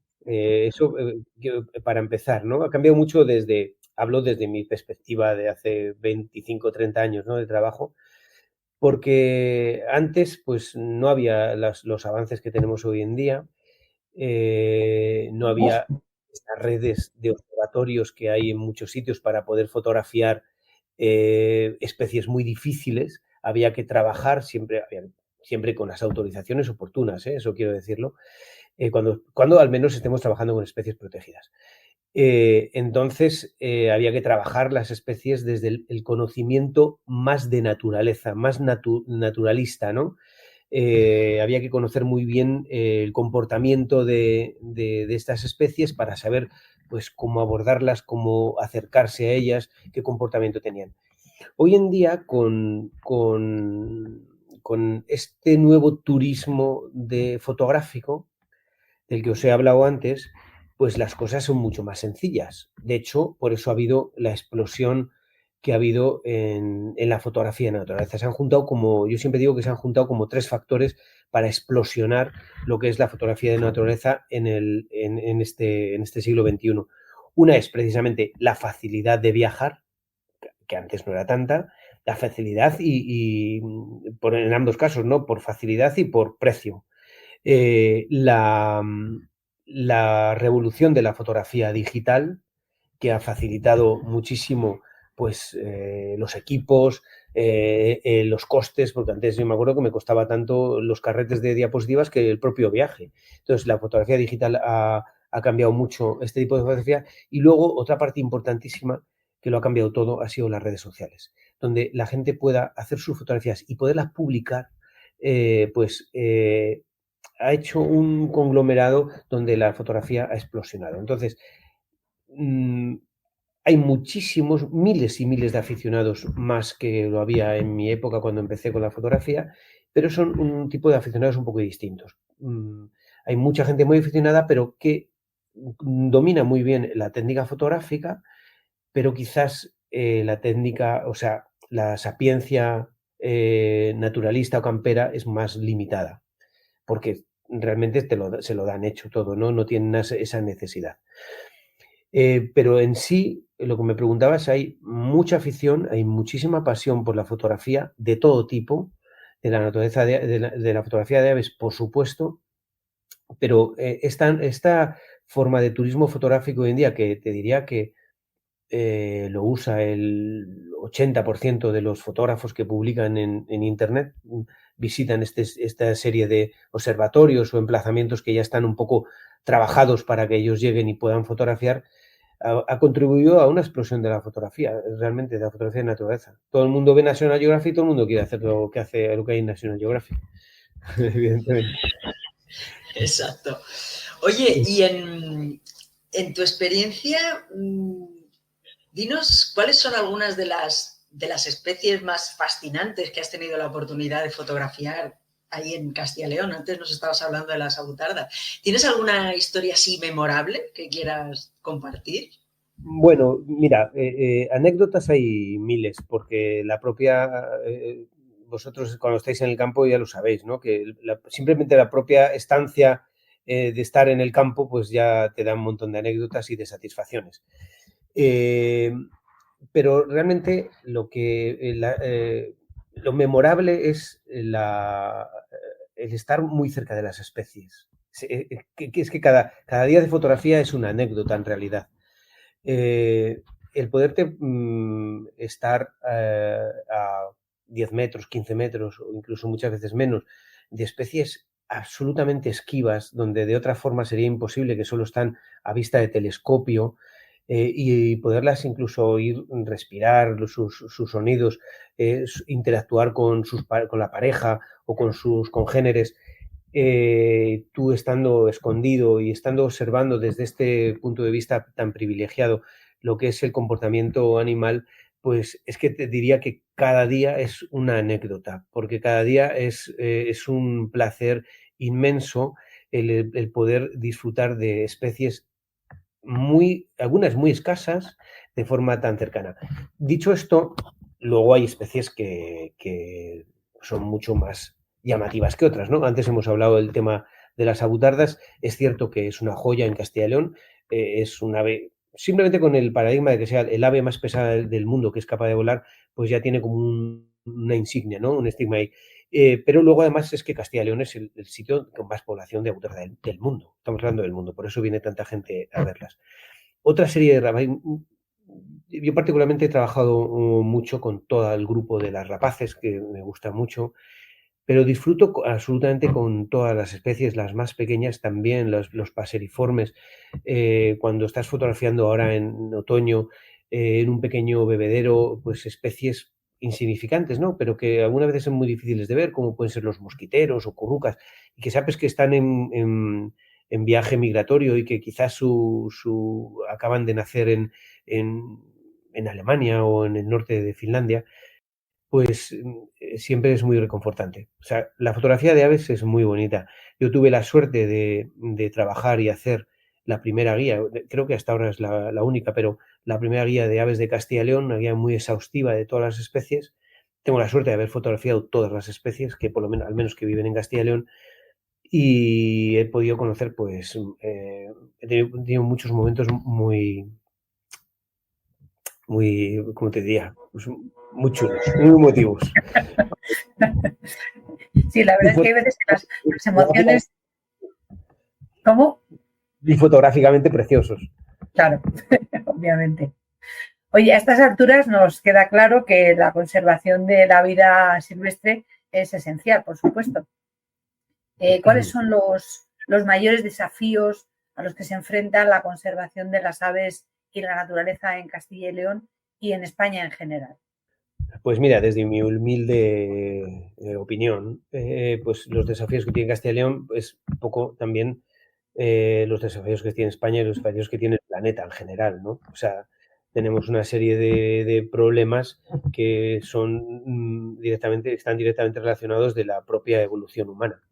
Para empezar, ¿no? Ha cambiado mucho hablo desde mi perspectiva de hace 25 o 30 años, ¿no? De trabajo, porque antes, pues, no había los avances que tenemos hoy en día, no había estas redes de observatorios que hay en muchos sitios para poder fotografiar especies muy difíciles. Había que trabajar siempre con las autorizaciones oportunas, eso quiero decirlo, cuando al menos estemos trabajando con especies protegidas. Entonces, había que trabajar las especies desde el conocimiento más de naturaleza, más naturalista, ¿no? Había que conocer muy bien el comportamiento de estas especies para saber, pues, cómo abordarlas, cómo acercarse a ellas, qué comportamiento tenían. Hoy en día, con este nuevo turismo fotográfico, del que os he hablado antes, pues las cosas son mucho más sencillas. De hecho, por eso ha habido la explosión que ha habido en la fotografía de naturaleza. Yo siempre digo que se han juntado como 3 factores para explosionar lo que es la fotografía de naturaleza en este siglo XXI. Una es precisamente la facilidad de viajar, que antes no era tanta, la facilidad en ambos casos, ¿no? Por facilidad y por precio. La revolución de la fotografía digital, que ha facilitado muchísimo, pues, los equipos, los costes, porque antes yo me acuerdo que me costaba tanto los carretes de diapositivas que el propio viaje. Entonces, la fotografía digital ha cambiado mucho este tipo de fotografía. Y luego, otra parte importantísima que lo ha cambiado todo ha sido las redes sociales, donde la gente pueda hacer sus fotografías y poderlas publicar, ha hecho un conglomerado donde la fotografía ha explosionado. Entonces, hay muchísimos, miles y miles de aficionados más que lo había en mi época cuando empecé con la fotografía, pero son un tipo de aficionados un poco distintos. Hay mucha gente muy aficionada, pero que domina muy bien la técnica fotográfica, pero quizás la técnica, o sea, la sapiencia naturalista o campera es más limitada, porque realmente se lo dan hecho todo, ¿no? No tienen esa necesidad. Pero en sí, lo que me preguntabas, hay mucha afición, hay muchísima pasión por la fotografía de todo tipo, de la naturaleza, de la fotografía de aves, por supuesto, pero esta forma de turismo fotográfico hoy en día, que te diría que lo usa el 80% de los fotógrafos que publican en Internet, visitan esta serie de observatorios o emplazamientos que ya están un poco trabajados para que ellos lleguen y puedan fotografiar, ha contribuido a una explosión de la fotografía, realmente de la fotografía de naturaleza. Todo el mundo ve National Geographic y todo el mundo quiere hacer lo que hay en National Geographic, evidentemente. Exacto. Oye, y en tu experiencia, dinos cuáles son algunas de las especies más fascinantes que has tenido la oportunidad de fotografiar ahí en Castilla y León. Antes nos estabas hablando de las avutardas. ¿Tienes alguna historia así memorable que quieras compartir? Bueno, mira, anécdotas hay miles, porque vosotros cuando estáis en el campo ya lo sabéis, ¿no? Que simplemente la propia estancia de estar en el campo, pues ya te da un montón de anécdotas y de satisfacciones. Pero realmente lo memorable es el estar muy cerca de las especies. Es que cada día de fotografía es una anécdota en realidad. El poderte estar a 10 metros, 15 metros o incluso muchas veces menos de especies absolutamente esquivas, donde de otra forma sería imposible, que solo están a vista de telescopio, y poderlas incluso oír, respirar sus sonidos, interactuar con la pareja o con sus congéneres, tú estando escondido y estando observando desde este punto de vista tan privilegiado lo que es el comportamiento animal, pues es que te diría que cada día es una anécdota, porque cada día es un placer inmenso el poder disfrutar de especies algunas muy escasas, de forma tan cercana. Dicho esto, luego hay especies que son mucho más llamativas que otras, ¿no? Antes hemos hablado del tema de las avutardas. Es cierto que es una joya en Castilla y León, es un ave, simplemente con el paradigma de que sea el ave más pesada del mundo que es capaz de volar, pues ya tiene como una insignia, ¿no? Un estigma ahí. Pero luego además es que Castilla y León es el sitio con más población de avutarda del mundo. Estamos hablando del mundo, por eso viene tanta gente a verlas. Otra serie de rapaces. Yo particularmente he trabajado mucho con todo el grupo de las rapaces, que me gusta mucho, pero disfruto absolutamente con todas las especies, las más pequeñas también, los paseriformes. Cuando estás fotografiando ahora en otoño, en un pequeño bebedero, pues especies insignificantes, ¿no? Pero que algunas veces son muy difíciles de ver, como pueden ser los mosquiteros o currucas, y que sabes que están en viaje migratorio y que quizás acaban de nacer en Alemania o en el norte de Finlandia, pues siempre es muy reconfortante. O sea, la fotografía de aves es muy bonita. Yo tuve la suerte de trabajar y hacer la primera guía, creo que hasta ahora es la única, pero la primera guía de aves de Castilla y León, una guía muy exhaustiva de todas las especies. Tengo la suerte de haber fotografiado todas las especies, que por lo menos, al menos que viven en Castilla y León, y he podido conocer, pues, he tenido muchos momentos muy, ¿cómo te diría? Pues muy chulos, muy emotivos. Sí, la verdad es que hay veces que las emociones... ¿Cómo? Y fotográficamente preciosos. Claro, obviamente. Oye, a estas alturas nos queda claro que la conservación de la vida silvestre es esencial, por supuesto. ¿Cuáles son los mayores desafíos a los que se enfrenta la conservación de las aves y la naturaleza en Castilla y León y en España en general? Pues mira, desde mi humilde opinión, pues los desafíos que tiene Castilla y León es un poco también los desafíos que tiene España y los desafíos que tiene el planeta en general, ¿no? O sea, tenemos una serie de problemas que están directamente relacionados de la propia evolución humana.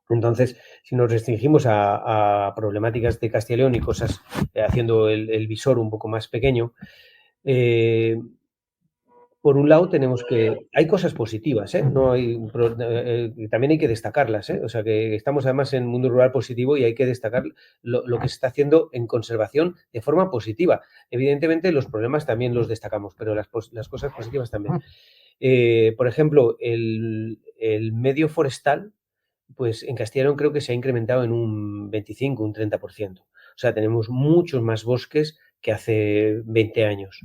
Entonces, si nos restringimos a problemáticas de Castilla y León y cosas, haciendo el visor un poco más pequeño, por un lado tenemos que... Hay cosas positivas, ¿eh? No también hay que destacarlas, ¿eh? O sea, que estamos además en un mundo rural positivo y hay que destacar lo que se está haciendo en conservación de forma positiva. Evidentemente los problemas también los destacamos, pero las cosas positivas también. Por ejemplo, el medio forestal, pues en Castilla y León creo que se ha incrementado en un 25, un 30%. O sea, tenemos muchos más bosques que hace 20 años.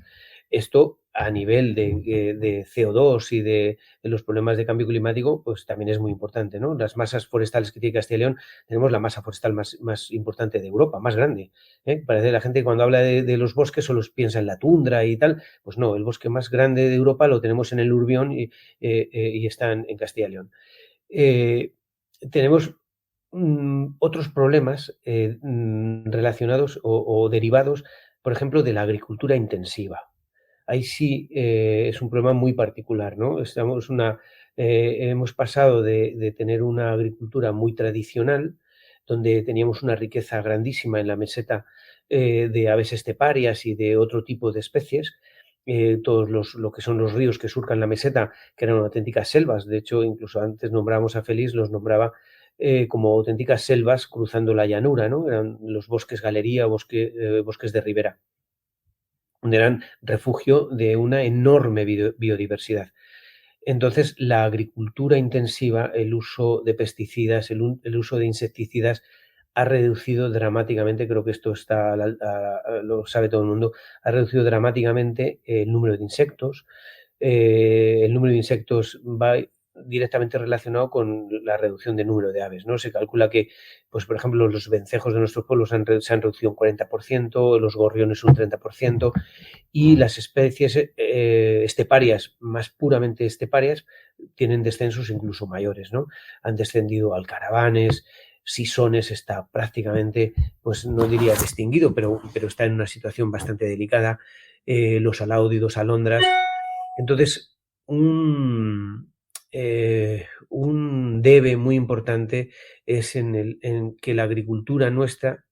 Esto a nivel de CO2 y de los problemas de cambio climático, pues también es muy importante, ¿no? Las masas forestales que tiene Castilla y León, tenemos la masa forestal más importante de Europa, más grande, ¿eh? Parece que la gente cuando habla de los bosques solo piensa en la tundra y tal, pues no, el bosque más grande de Europa lo tenemos en el Urbión y está en Castilla y León. Tenemos otros problemas relacionados o derivados, por ejemplo, de la agricultura intensiva. Ahí sí es un problema muy particular, ¿no? Hemos pasado de tener una agricultura muy tradicional, donde teníamos una riqueza grandísima en la meseta de aves esteparias y de otro tipo de especies, lo que son los ríos que surcan la meseta, que eran auténticas selvas. De hecho, incluso antes nombrábamos a Félix, los nombraba como auténticas selvas cruzando la llanura, ¿no? Eran los bosques galería, bosques de ribera, donde eran refugio de una enorme biodiversidad. Entonces, la agricultura intensiva, el uso de pesticidas, el uso de insecticidas ha reducido dramáticamente, creo que esto lo sabe todo el mundo, ha reducido dramáticamente el número de insectos. El número de insectos va directamente relacionado con la reducción de número de aves, ¿no? Se calcula que, pues, por ejemplo, los vencejos de nuestros pueblos se han reducido un 40%, los gorriones un 30%, y las especies esteparias, más puramente esteparias, tienen descensos incluso mayores, ¿no? Han descendido alcaravanes, sisones está prácticamente, pues no diría extinguido, pero está en una situación bastante delicada. los alaudidos, alondras. Entonces, un debe muy importante es en que la agricultura nuestra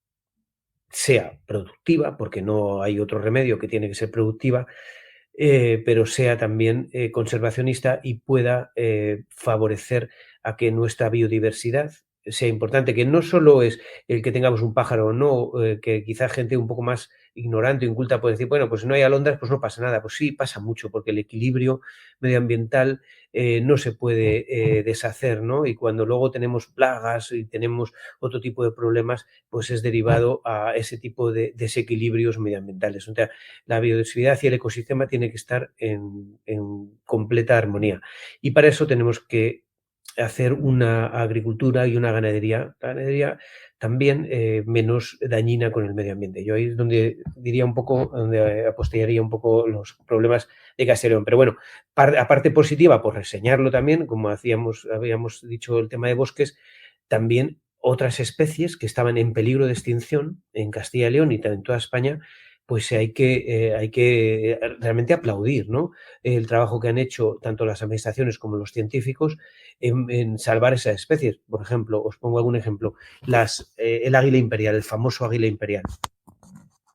sea productiva, porque no hay otro remedio, que tiene que ser productiva, pero sea también conservacionista y pueda favorecer a que nuestra biodiversidad sea importante, que no solo es el que tengamos un pájaro o no, que quizá gente un poco más ignorante o inculta puede decir, bueno, pues si no hay alondras, pues no pasa nada. Pues sí, pasa mucho, porque el equilibrio medioambiental no se puede deshacer, ¿no? Y cuando luego tenemos plagas y tenemos otro tipo de problemas, pues es derivado a ese tipo de desequilibrios medioambientales. O sea, la biodiversidad y el ecosistema tiene que estar en completa armonía. Y para eso tenemos que hacer una agricultura y una ganadería también menos dañina con el medio ambiente. Yo ahí es donde diría un poco, donde apostaría un poco los problemas de Castellón. Pero bueno, aparte positiva, por reseñarlo también, como habíamos dicho el tema de bosques, también otras especies que estaban en peligro de extinción en Castilla y León y en toda España, pues hay que realmente aplaudir, ¿no? El trabajo que han hecho tanto las administraciones como los científicos en salvar esas especies. Por ejemplo, os pongo algún ejemplo, el águila imperial, el famoso águila imperial.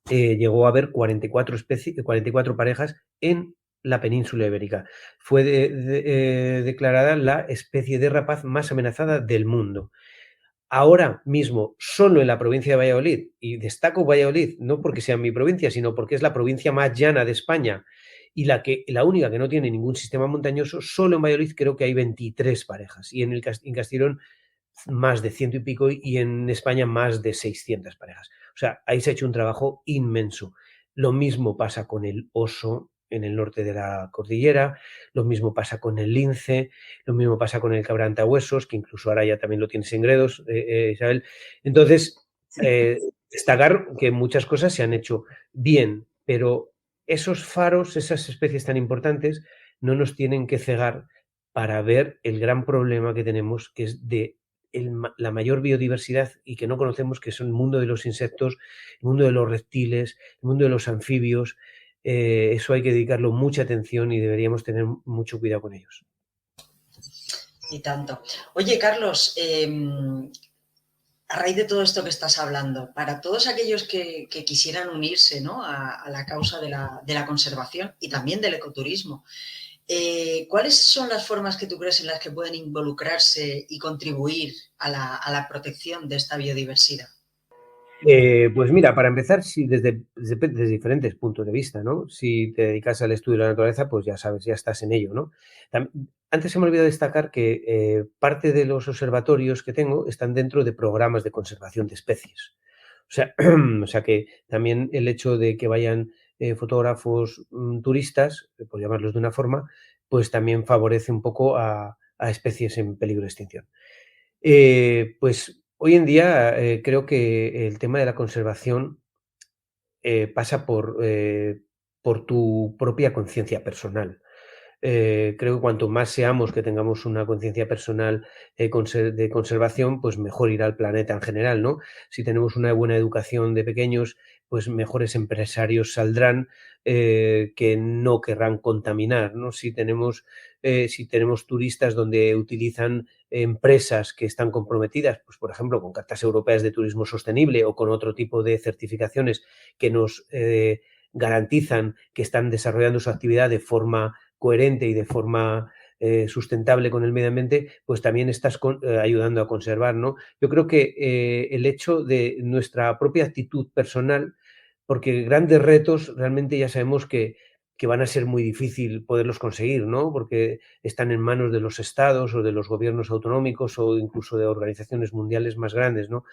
Llegó a haber 44 parejas en la península ibérica. Fue declarada la especie de rapaz más amenazada del mundo. Ahora mismo, solo en la provincia de Valladolid, y destaco Valladolid, no porque sea mi provincia, sino porque es la provincia más llana de España y la única que no tiene ningún sistema montañoso, solo en Valladolid creo que hay 23 parejas, y en Castellón más de 100 y pico, y en España más de 600 parejas. O sea, ahí se ha hecho un trabajo inmenso. Lo mismo pasa con el oso en el norte de la cordillera, lo mismo pasa con el lince, lo mismo pasa con el quebrantahuesos, que incluso ahora ya también lo tienes en Gredos, Isabel. Entonces, destacar que muchas cosas se han hecho bien, pero esos faros, esas especies tan importantes, no nos tienen que cegar para ver el gran problema que tenemos, que es de la mayor biodiversidad y que no conocemos, que es el mundo de los insectos, el mundo de los reptiles, el mundo de los anfibios. Eso hay que dedicarlo mucha atención y deberíamos tener mucho cuidado con ellos. Y tanto. Oye, Carlos, a raíz de todo esto que estás hablando, para todos aquellos que quisieran unirse, ¿no?, a la causa de la conservación y también del ecoturismo, ¿cuáles son las formas que tú crees en las que pueden involucrarse y contribuir a la protección de esta biodiversidad? Pues mira, para empezar, desde diferentes puntos de vista, ¿no? Si te dedicas al estudio de la naturaleza, pues ya sabes, ya estás en ello, ¿no? Antes se me olvidó destacar que parte de los observatorios que tengo están dentro de programas de conservación de especies. O sea, o sea que también el hecho de que vayan fotógrafos turistas, por llamarlos de una forma, pues también favorece un poco a especies en peligro de extinción. Pues hoy en día creo que el tema de la conservación pasa por tu propia conciencia personal. Creo que cuanto más seamos que tengamos una conciencia personal de conservación, pues mejor irá el planeta en general, ¿no? Si tenemos una buena educación de pequeños, pues mejores empresarios saldrán que no querrán contaminar, ¿no? Si tenemos turistas donde utilizan empresas que están comprometidas, pues por ejemplo, con cartas europeas de turismo sostenible o con otro tipo de certificaciones que nos garantizan que están desarrollando su actividad de forma coherente y de forma sustentable con el medio ambiente, pues también estás ayudando a conservar, ¿no? Yo creo que el hecho de nuestra propia actitud personal, porque grandes retos realmente ya sabemos que van a ser muy difícil poderlos conseguir, ¿no? Porque están en manos de los estados o de los gobiernos autonómicos o incluso de organizaciones mundiales más grandes, ¿no?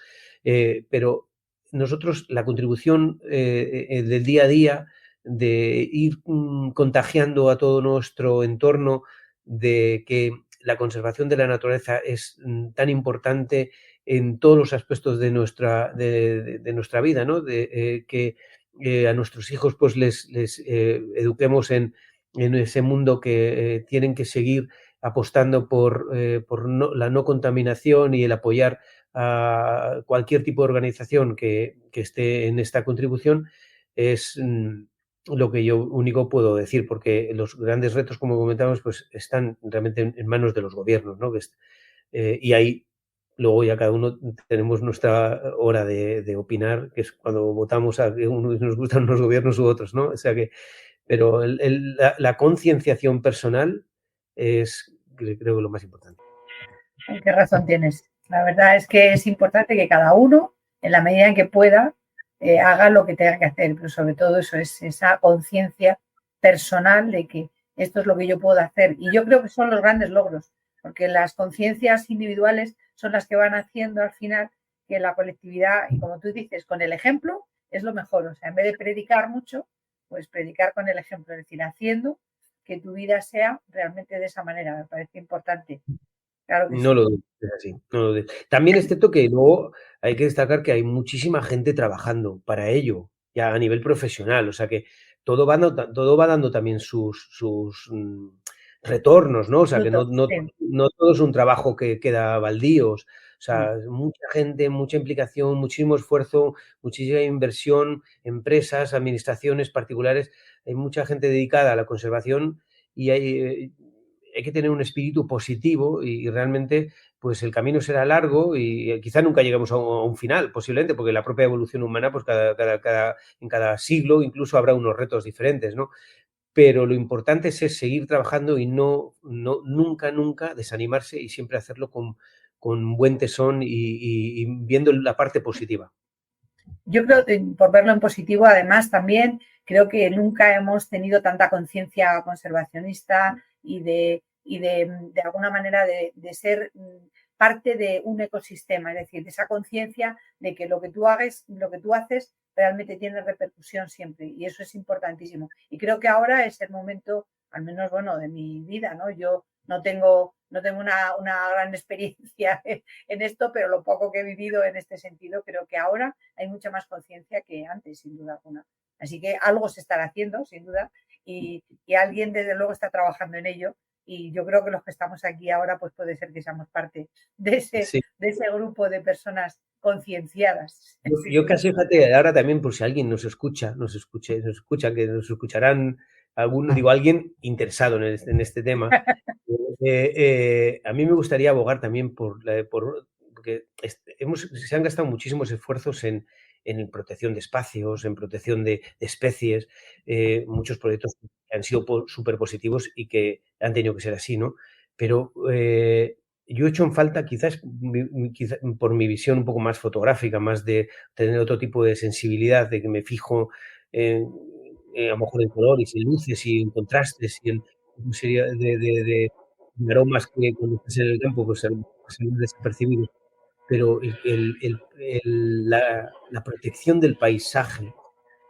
Pero nosotros, la contribución del día a día, de ir contagiando a todo nuestro entorno, de que la conservación de la naturaleza es tan importante en todos los aspectos de nuestra vida, ¿no? Que a nuestros hijos pues les eduquemos en ese mundo que tienen que seguir apostando por la no contaminación y el apoyar a cualquier tipo de organización que esté en esta contribución, es lo que yo único puedo decir, porque los grandes retos, como comentamos, pues están realmente en manos de los gobiernos, ¿no? Y ahí luego ya cada uno tenemos nuestra hora de opinar, que es cuando votamos a que nos gustan unos gobiernos u otros, ¿no? O sea que, pero la concienciación personal es, creo que lo más importante. ¿Qué razón tienes? La verdad es que es importante que cada uno, en la medida en que pueda, haga lo que tenga que hacer, pero sobre todo eso es esa conciencia personal de que esto es lo que yo puedo hacer. Y yo creo que son los grandes logros, porque las conciencias individuales son las que van haciendo al final que la colectividad, y como tú dices, con el ejemplo es lo mejor. O sea, en vez de predicar mucho, pues predicar con el ejemplo, es decir, haciendo que tu vida sea realmente de esa manera. Me parece importante. Claro que No sí. lo dudo, es así, no lo dudo. También es cierto que luego hay que destacar que hay muchísima gente trabajando para ello, ya a nivel profesional, o sea que todo va dando también sus retornos, ¿no? O sea que Frutos, sí. no todo es un trabajo que queda baldíos, o Mm. sea, mucha gente, mucha implicación, muchísimo esfuerzo, muchísima inversión, empresas, administraciones particulares, hay mucha gente dedicada a la conservación y hay que tener un espíritu positivo y realmente pues el camino será largo y quizá nunca lleguemos a un final, posiblemente, porque la propia evolución humana, pues en cada siglo incluso habrá unos retos diferentes, ¿no? Pero lo importante es seguir trabajando y nunca desanimarse y siempre hacerlo con buen tesón y viendo la parte positiva. Yo creo que, por verlo en positivo, además también creo que nunca hemos tenido tanta conciencia conservacionista de alguna manera de ser parte de un ecosistema, es decir, de esa conciencia de que lo que tú hagas, lo que tú haces realmente tiene repercusión siempre y eso es importantísimo. Y creo que ahora es el momento, al menos bueno, de mi vida, ¿no? Yo no tengo una gran experiencia en esto, pero lo poco que he vivido en este sentido, creo que ahora hay mucha más conciencia que antes, sin duda alguna. Así que algo se estará haciendo, sin duda, y alguien desde luego está trabajando en ello. Y yo creo que los que estamos aquí ahora, pues puede ser que seamos parte de ese, Sí. de ese grupo de personas concienciadas. Sí. Yo casi, fíjate, ahora también por si alguien nos escucha, que nos escucharán digo, alguien interesado en este tema. A mí me gustaría abogar también porque se han gastado muchísimos esfuerzos en protección de espacios, en protección de especies, muchos proyectos que han sido súper positivos y que han tenido que ser así, ¿no? Pero yo he hecho en falta, quizás por mi visión un poco más fotográfica, más de tener otro tipo de sensibilidad, de que me fijo a lo mejor en colores, en luces y en contrastes y en una serie de aromas que cuando estás en el campo pues pasan desapercibidos. Pero la protección del paisaje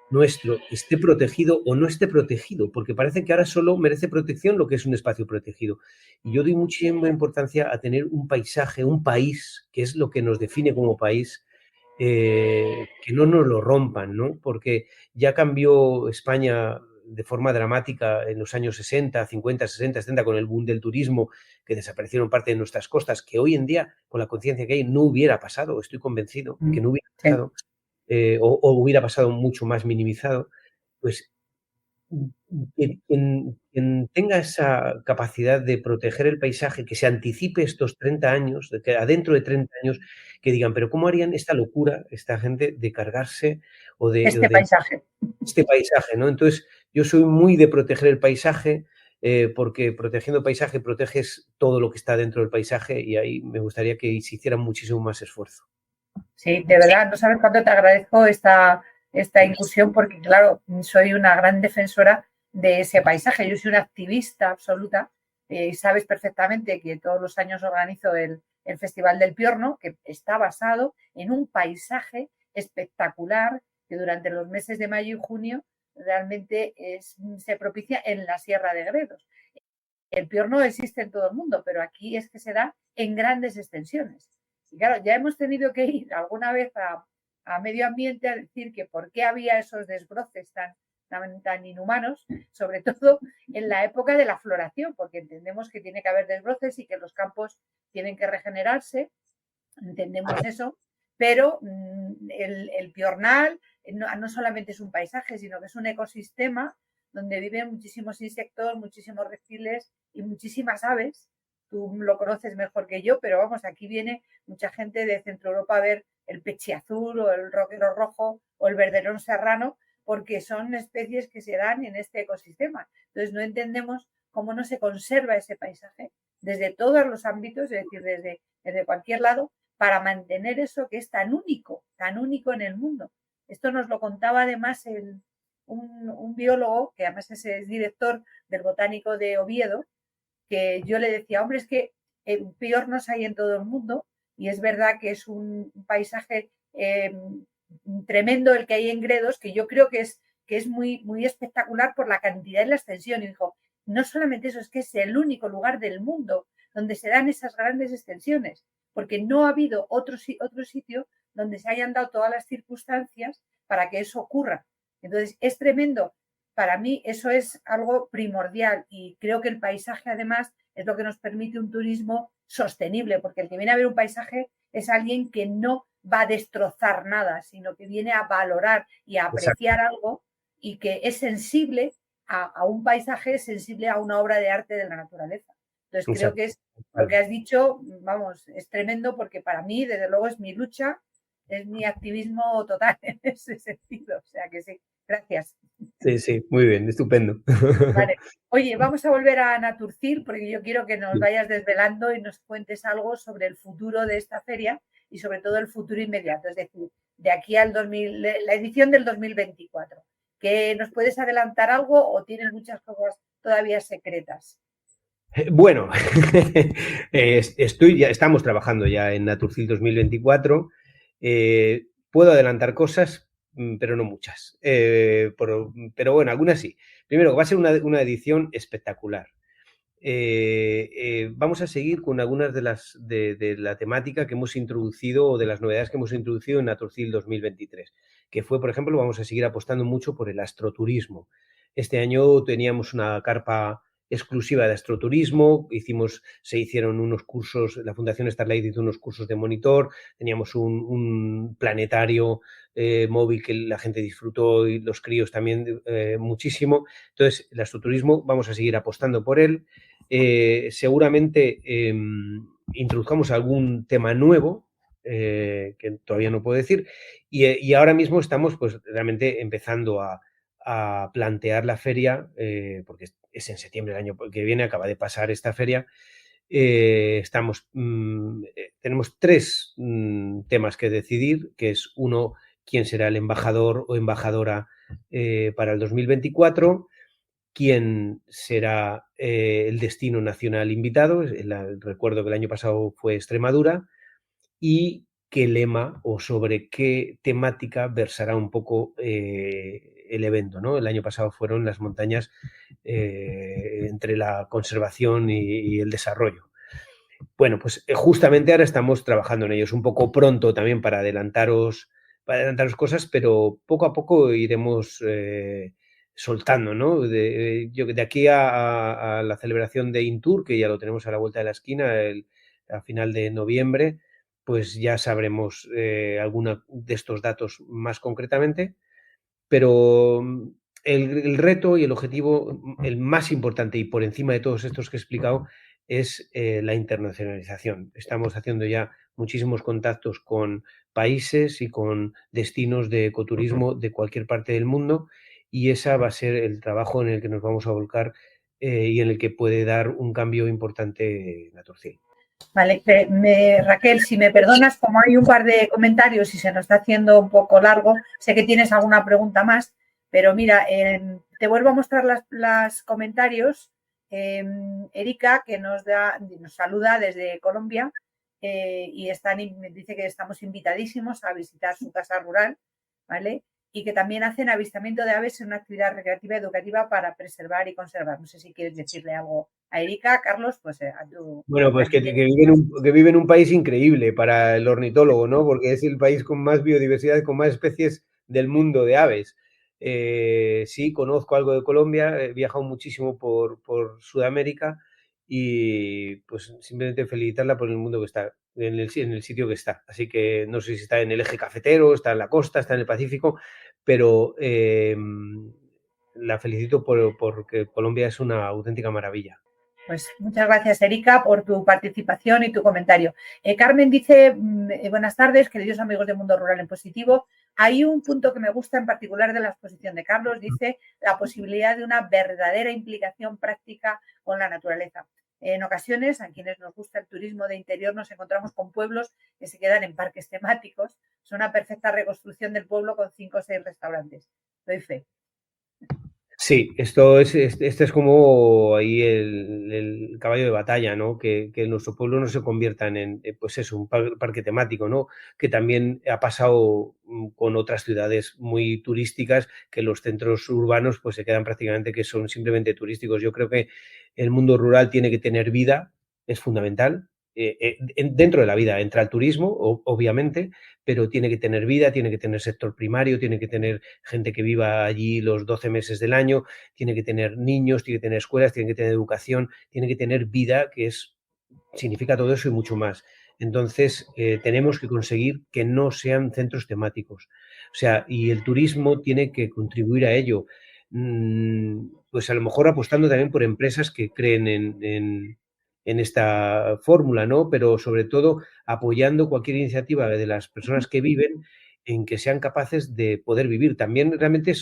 nuestro esté protegido o no esté protegido, porque parece que ahora solo merece protección lo que es un espacio protegido. Y yo doy muchísima importancia a tener un paisaje, un país, que es lo que nos define como país, que no nos lo rompan, ¿no? Porque ya cambió España de forma dramática en los años 60, 50, 60, 70 con el boom del turismo, que desaparecieron parte de nuestras costas, que hoy en día, con la conciencia que hay, no hubiera pasado, estoy convencido que no hubiera Sí. pasado, o hubiera pasado mucho más minimizado, pues quien tenga esa capacidad de proteger el paisaje, que se anticipe estos 30 años, de que adentro de 30 años, que digan, pero ¿cómo harían esta locura esta gente de cargarse o Este de paisaje. este paisaje, ¿no? Entonces, yo soy muy de proteger el paisaje, porque protegiendo el paisaje proteges todo lo que está dentro del paisaje y ahí me gustaría que se hiciera muchísimo más esfuerzo. Sí, de verdad, no sabes cuánto te agradezco esta incursión porque, claro, soy una gran defensora de ese paisaje. Yo soy una activista absoluta y sabes perfectamente que todos los años organizo el Festival del Piorno, que está basado en un paisaje espectacular que durante los meses de mayo y junio realmente se propicia en la Sierra de Gredos. El Piorno existe en todo el mundo, pero aquí es que se da en grandes extensiones. Y claro, ya hemos tenido que ir alguna vez a medio ambiente a decir que por qué había esos desbroces tan inhumanos, sobre todo en la época de la floración, porque entendemos que tiene que haber desbroces y que los campos tienen que regenerarse, entendemos eso, pero el piornal no solamente es un paisaje, sino que es un ecosistema donde viven muchísimos insectos, muchísimos reptiles y muchísimas aves. Tú lo conoces mejor que yo, pero vamos, aquí viene mucha gente de Centro Europa a ver el pechiazul o el roquero rojo o el verderón serrano, porque son especies que se dan en este ecosistema. Entonces no entendemos cómo no se conserva ese paisaje desde todos los ámbitos, es decir, desde cualquier lado, para mantener eso que es tan único en el mundo. Esto nos lo contaba además un biólogo, que además es director del Botánico de Oviedo, que yo le decía, hombre, es que piornos hay en todo el mundo y es verdad que es un paisaje tremendo el que hay en Gredos, que yo creo que es muy, muy espectacular por la cantidad y la extensión. Y dijo, no solamente eso, es que es el único lugar del mundo donde se dan esas grandes extensiones, porque no ha habido otro sitio donde se hayan dado todas las circunstancias para que eso ocurra. Entonces, es tremendo. Para mí eso es algo primordial y creo que el paisaje además es lo que nos permite un turismo sostenible, porque el que viene a ver un paisaje es alguien que no va a destrozar nada, sino que viene a valorar y a apreciar algo y que es sensible a un paisaje, sensible a una obra de arte de la naturaleza. Entonces creo que es lo que has dicho, vamos, es tremendo porque para mí, desde luego, es mi lucha, es mi activismo total en ese sentido. O sea que sí, gracias. Sí, sí, muy bien, estupendo. Vale. Oye, vamos a volver a Naturcil porque yo quiero que nos vayas desvelando y nos cuentes algo sobre el futuro de esta feria y sobre todo el futuro inmediato, es decir, de aquí al la edición del 2024. ¿Que nos puedes adelantar algo o tienes muchas cosas todavía secretas? Bueno, estamos trabajando ya en Naturcil 2024. Puedo adelantar cosas, pero no muchas. Pero bueno, algunas sí. Primero, va a ser una edición espectacular. Vamos a seguir con algunas de la temática que hemos introducido o de las novedades que hemos introducido en Naturcil 2023, que fue, por ejemplo, vamos a seguir apostando mucho por el astroturismo. Este año teníamos una carpa exclusiva de astroturismo, se hicieron unos cursos, la Fundación Starlight hizo unos cursos de monitor, teníamos un planetario móvil que la gente disfrutó y los críos también muchísimo. Entonces, el astroturismo vamos a seguir apostando por él. Seguramente introduzcamos algún tema nuevo que todavía no puedo decir y ahora mismo estamos pues realmente empezando a plantear la feria porque es en septiembre del año que viene, acaba de pasar esta feria. Tenemos tres temas que decidir, que es uno, quién será el embajador o embajadora para el 2024, quién será el destino nacional invitado, recuerdo que el año pasado fue Extremadura, y qué lema o sobre qué temática versará un poco el evento, ¿no? El año pasado fueron las montañas entre la conservación y el desarrollo. Bueno, pues justamente ahora estamos trabajando en ello. Es un poco pronto también para adelantaros cosas, pero poco a poco iremos soltando, ¿no? De aquí a la celebración de Intur, que ya lo tenemos a la vuelta de la esquina, a final de noviembre, pues ya sabremos alguna de estos datos más concretamente, pero el reto y el objetivo, el más importante y por encima de todos estos que he explicado, es la internacionalización. Estamos haciendo ya muchísimos contactos con países y con destinos de ecoturismo de cualquier parte del mundo y ese va a ser el trabajo en el que nos vamos a volcar y en el que puede dar un cambio importante Naturcil. Vale, Raquel, si me perdonas, como hay un par de comentarios y se nos está haciendo un poco largo, sé que tienes alguna pregunta más, pero mira, te vuelvo a mostrar los comentarios. Erika, que nos saluda desde Colombia y dice que estamos invitadísimos a visitar su casa rural, ¿vale? Y que también hacen avistamiento de aves en una actividad recreativa educativa para preservar y conservar. No sé si quieres decirle algo a Erika, Carlos, pues a tu... Bueno, pues que vive en un país increíble para el ornitólogo, ¿no? Porque es el país con más biodiversidad, con más especies del mundo de aves. Sí, conozco algo de Colombia, he viajado muchísimo por Sudamérica y pues simplemente felicitarla por el mundo que está, en el sitio que está. Así que no sé si está en el eje cafetero, está en la costa, está en el Pacífico, pero la felicito porque Colombia es una auténtica maravilla. Pues muchas gracias, Erika, por tu participación y tu comentario. Carmen dice, buenas tardes, queridos amigos de Mundo Rural en Positivo. Hay un punto que me gusta en particular de la exposición de Carlos, dice la posibilidad de una verdadera implicación práctica con la naturaleza. En ocasiones, a quienes nos gusta el turismo de interior, nos encontramos con pueblos que se quedan en parques temáticos. Es una perfecta reconstrucción del pueblo con 5 o 6 restaurantes. Doy fe. Sí, este es como ahí el caballo de batalla, ¿no? Que nuestro pueblo no se conviertan en, pues eso, un parque temático, ¿no? Que también ha pasado con otras ciudades muy turísticas, que los centros urbanos pues se quedan prácticamente que son simplemente turísticos. Yo creo que el mundo rural tiene que tener vida, es fundamental. Dentro de la vida entra el turismo, obviamente, pero tiene que tener vida, tiene que tener sector primario, tiene que tener gente que viva allí los 12 meses del año, tiene que tener niños, tiene que tener escuelas, tiene que tener educación, tiene que tener vida, que significa todo eso y mucho más. Entonces, tenemos que conseguir que no sean centros temáticos. O sea, y el turismo tiene que contribuir a ello. Pues a lo mejor apostando también por empresas que creen en esta fórmula, ¿no? Pero sobre todo apoyando cualquier iniciativa de las personas que viven en que sean capaces de poder vivir. También realmente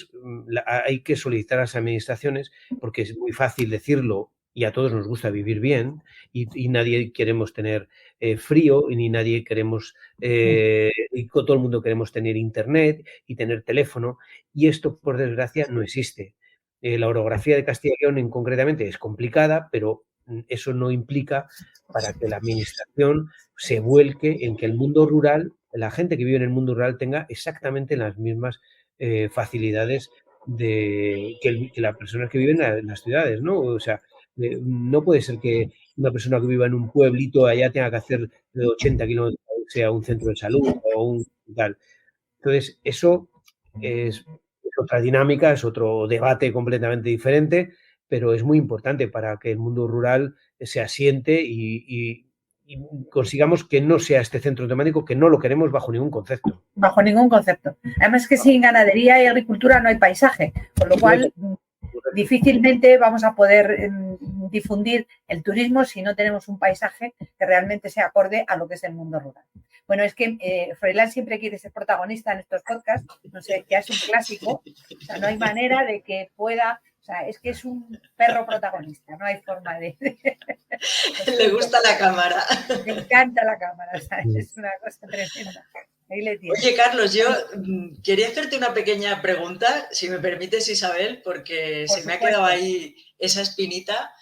hay que solicitar a las administraciones, porque es muy fácil decirlo y a todos nos gusta vivir bien y nadie queremos tener frío y ni nadie queremos, y todo el mundo queremos tener internet y tener teléfono, y esto por desgracia no existe. La orografía de Castilla y León concretamente es complicada, pero eso no implica para que la administración se vuelque en que el mundo rural, la gente que vive en el mundo rural tenga exactamente las mismas facilidades que las personas que viven en las ciudades, ¿no? O sea, no puede ser que una persona que viva en un pueblito allá tenga que hacer de 80 kilómetros, sea un centro de salud o un tal. Entonces, eso es otra dinámica, es otro debate completamente diferente, pero es muy importante para que el mundo rural se asiente y consigamos que no sea este centro temático, que no lo queremos bajo ningún concepto. Bajo ningún concepto. Además que sin ganadería y agricultura no hay paisaje, con lo cual difícilmente vamos a poder difundir el turismo si no tenemos un paisaje que realmente sea acorde a lo que es el mundo rural. Bueno, es que Froilán siempre quiere ser protagonista en estos podcasts, no sé, ya es un clásico, o sea, no hay manera de que pueda, o sea, es que es un perro protagonista, no hay forma de... Le gusta la cámara. Me encanta la cámara, ¿sabes? Es una cosa tremenda. Ahí le tienes. Oye, Carlos, yo quería hacerte una pequeña pregunta, si me permites, Isabel, porque se me ha quedado ahí esa espinita,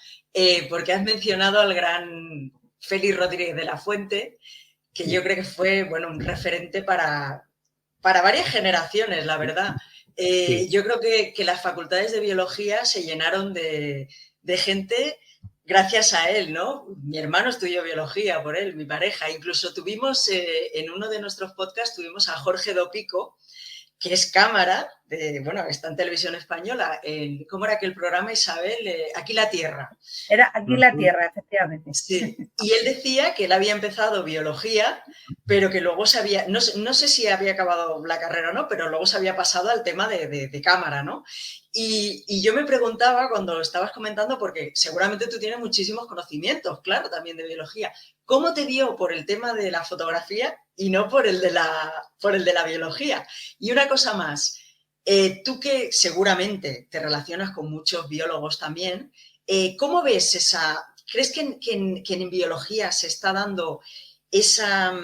porque has mencionado al gran Félix Rodríguez de la Fuente, que yo creo que fue, bueno, un referente para varias generaciones, la verdad. Yo creo que las facultades de biología se llenaron de gente gracias a él, ¿no? Mi hermano estudió biología por él, mi pareja. Incluso tuvimos, en uno de nuestros podcasts, tuvimos a Jorge Dopico, que es cámara, bueno, está en Televisión Española. ¿Cómo era aquel programa, Isabel? Aquí la Tierra. Era Aquí la Tierra, efectivamente. Sí, y él decía que él había empezado biología, pero que luego se había, no sé si había acabado la carrera o no, pero luego se había pasado al tema de cámara, ¿no? Y yo me preguntaba cuando lo estabas comentando, porque seguramente tú tienes muchísimos conocimientos, claro, también de biología. ¿Cómo te dio por el tema de la fotografía y no por el de la biología? Y una cosa más, tú que seguramente te relacionas con muchos biólogos también, ¿cómo ves esa... ¿Crees que en biología se está dando esa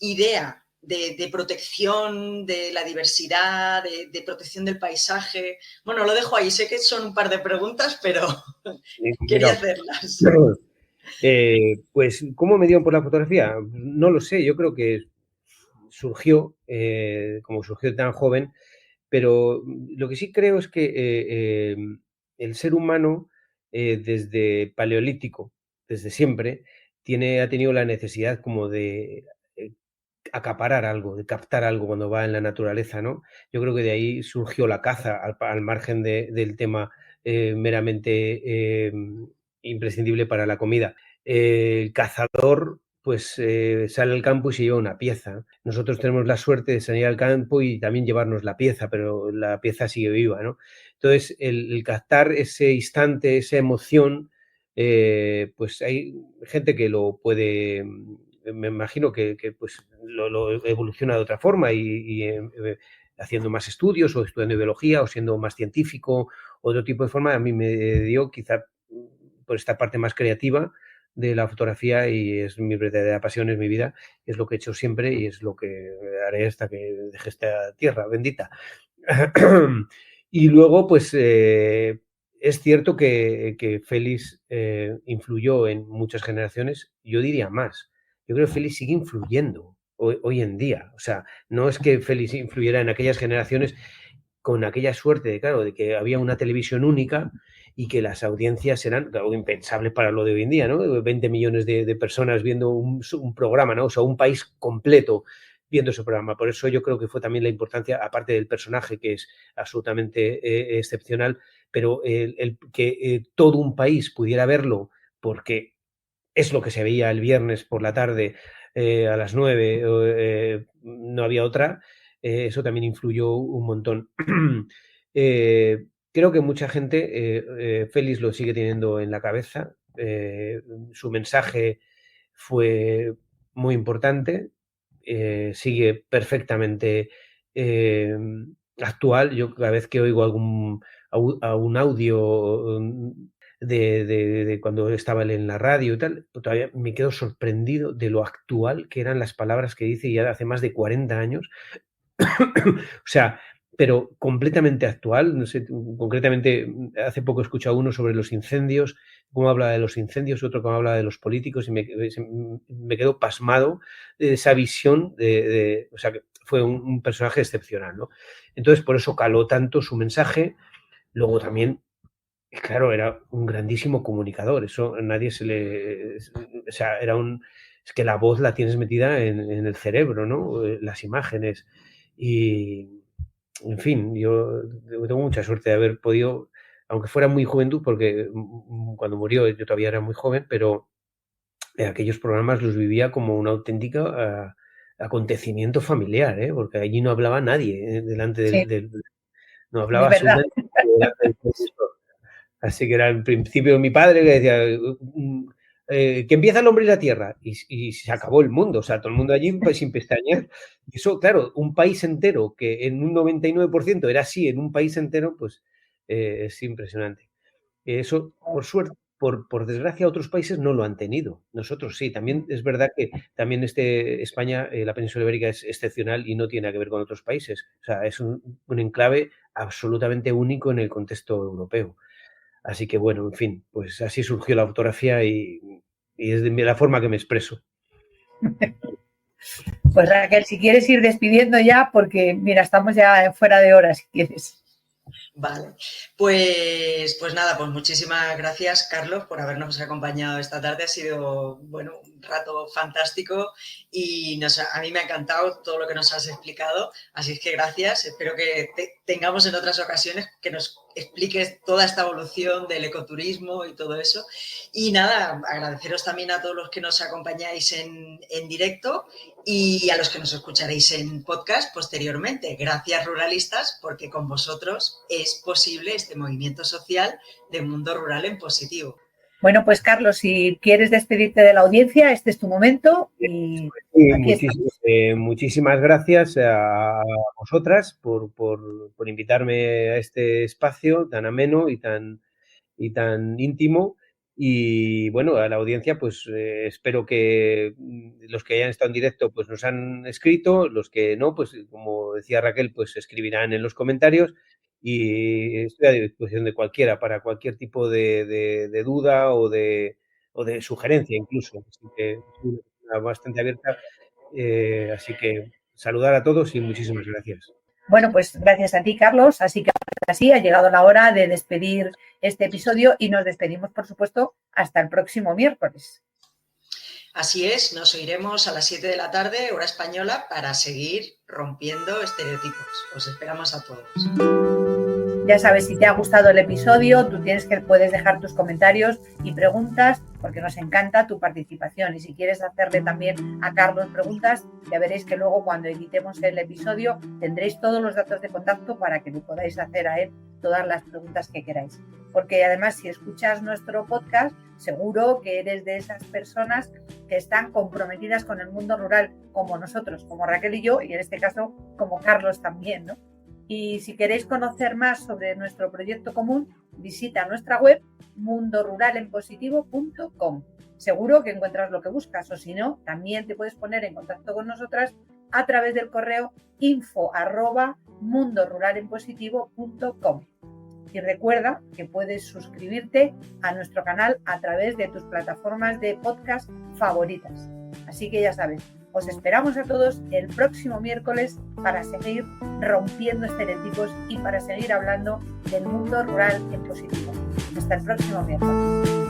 idea de protección de la diversidad, de protección del paisaje? Bueno, lo dejo ahí. Sé que son un par de preguntas, pero quería hacerlas. Pues, ¿cómo me dio por la fotografía? No lo sé. Yo creo que surgió, como surgió tan joven, pero lo que sí creo es que el ser humano, desde paleolítico, desde siempre, ha tenido la necesidad como de acaparar algo, de captar algo cuando va en la naturaleza, ¿no? Yo creo que de ahí surgió la caza, al margen del tema meramente imprescindible para la comida. El cazador, pues sale al campo y se lleva una pieza. Nosotros tenemos la suerte de salir al campo y también llevarnos la pieza, pero la pieza sigue viva, ¿no? Entonces, el captar ese instante, esa emoción, pues hay gente que lo puede, me imagino que pues lo evoluciona de otra forma y haciendo más estudios o estudiando biología o siendo más científico, otro tipo de forma. A mí me dio quizá por esta parte más creativa de la fotografía y es mi verdadera pasión, es mi vida, es lo que he hecho siempre y es lo que haré hasta que deje esta tierra bendita. Y luego, pues es cierto que Félix influyó en muchas generaciones, yo diría más. Yo creo que Félix sigue influyendo hoy en día. O sea, no es que Félix influyera en aquellas generaciones con aquella suerte de, claro, de que había una televisión única y que las audiencias eran algo impensable para lo de hoy en día, ¿no? 20 millones de personas viendo un programa, ¿no? O sea, un país completo viendo ese programa. Por eso yo creo que fue también la importancia, aparte del personaje, que es absolutamente excepcional, pero el que todo un país pudiera verlo, porque es lo que se veía el viernes por la tarde a las 9, no había otra, eso también influyó un montón. Creo que mucha gente, Félix lo sigue teniendo en la cabeza, su mensaje fue muy importante, sigue perfectamente actual. Yo cada vez que oigo un audio de cuando estaba él en la radio y tal, pues todavía me quedo sorprendido de lo actual que eran las palabras que dice ya hace más de 40 años. O sea, pero completamente actual. No sé, concretamente, hace poco he escuchado uno sobre los incendios, cómo habla de los incendios, otro cómo habla de los políticos, y me quedo pasmado de esa visión o sea, que fue un personaje excepcional, ¿no? Entonces, por eso caló tanto su mensaje. Luego también, claro, era un grandísimo comunicador, eso a nadie se le... O sea, es que la voz la tienes metida en el cerebro, ¿no? Las imágenes. Y, en fin, yo tengo mucha suerte de haber podido, aunque fuera muy juventud, porque cuando murió yo todavía era muy joven, pero aquellos programas los vivía como un auténtico acontecimiento familiar, ¿eh? Porque allí no hablaba nadie delante Sí, no de hablaba verdad. absolutamente nadie delante del televisor. Así que era en principio mi padre que decía que empieza el hombre y la tierra y se acabó el mundo, o sea, todo el mundo allí pues, sin pestañear. Y eso, claro, un país entero que en un 99% era así, en un país entero, pues es impresionante. Eso, por suerte, por desgracia, otros países no lo han tenido. Nosotros sí, también es verdad que también España, la península ibérica es excepcional y no tiene nada que ver con otros países. O sea, es un enclave absolutamente único en el contexto europeo. Así que bueno, en fin, pues así surgió la fotografía y es de la forma que me expreso. Pues Raquel, si quieres ir despidiendo ya, porque mira, estamos ya fuera de hora, si quieres. Vale, pues nada, pues muchísimas gracias, Carlos, por habernos acompañado esta tarde. Ha sido, bueno, un rato fantástico y a mí me ha encantado todo lo que nos has explicado. Así es que gracias. Espero que tengamos en otras ocasiones que nos expliques toda esta evolución del ecoturismo y todo eso. Y nada, agradeceros también a todos los que nos acompañáis en directo y a los que nos escucharéis en podcast posteriormente. Gracias, ruralistas, porque con vosotros es posible este movimiento social de Mundo Rural en Positivo. Bueno, pues Carlos, si quieres despedirte de la audiencia, este es tu momento. Y muchísimas gracias a vosotras por invitarme a este espacio tan ameno y tan íntimo. Y bueno, a la audiencia, pues espero que los que hayan estado en directo pues nos han escrito, los que no, pues como decía Raquel, pues escribirán en los comentarios y estoy a disposición de cualquiera para cualquier tipo de duda o de sugerencia incluso. Así que soy una persona bastante abierta. Así que saludar a todos y muchísimas gracias. Bueno, pues gracias a ti, Carlos. Así que así ha llegado la hora de despedir este episodio y nos despedimos, por supuesto, hasta el próximo miércoles. Así es, nos oiremos a las 7 de la tarde, hora española, para seguir rompiendo estereotipos. Os esperamos a todos. Ya sabes, si te ha gustado el episodio, puedes dejar tus comentarios y preguntas, porque nos encanta tu participación. Y si quieres hacerle también a Carlos preguntas, ya veréis que luego cuando editemos el episodio tendréis todos los datos de contacto para que le podáis hacer a él todas las preguntas que queráis. Porque además, si escuchas nuestro podcast, seguro que eres de esas personas que están comprometidas con el mundo rural, como nosotros, como Raquel y yo, y en este caso como Carlos también, ¿no? Y si queréis conocer más sobre nuestro proyecto común, visita nuestra web mundoruralenpositivo.com. Seguro que encuentras lo que buscas, o si no, también te puedes poner en contacto con nosotras a través del correo info@mundoruralenpositivo.com. Y recuerda que puedes suscribirte a nuestro canal a través de tus plataformas de podcast favoritas. Así que ya sabes, os esperamos a todos el próximo miércoles para seguir rompiendo estereotipos y para seguir hablando del mundo rural en positivo. Hasta el próximo miércoles.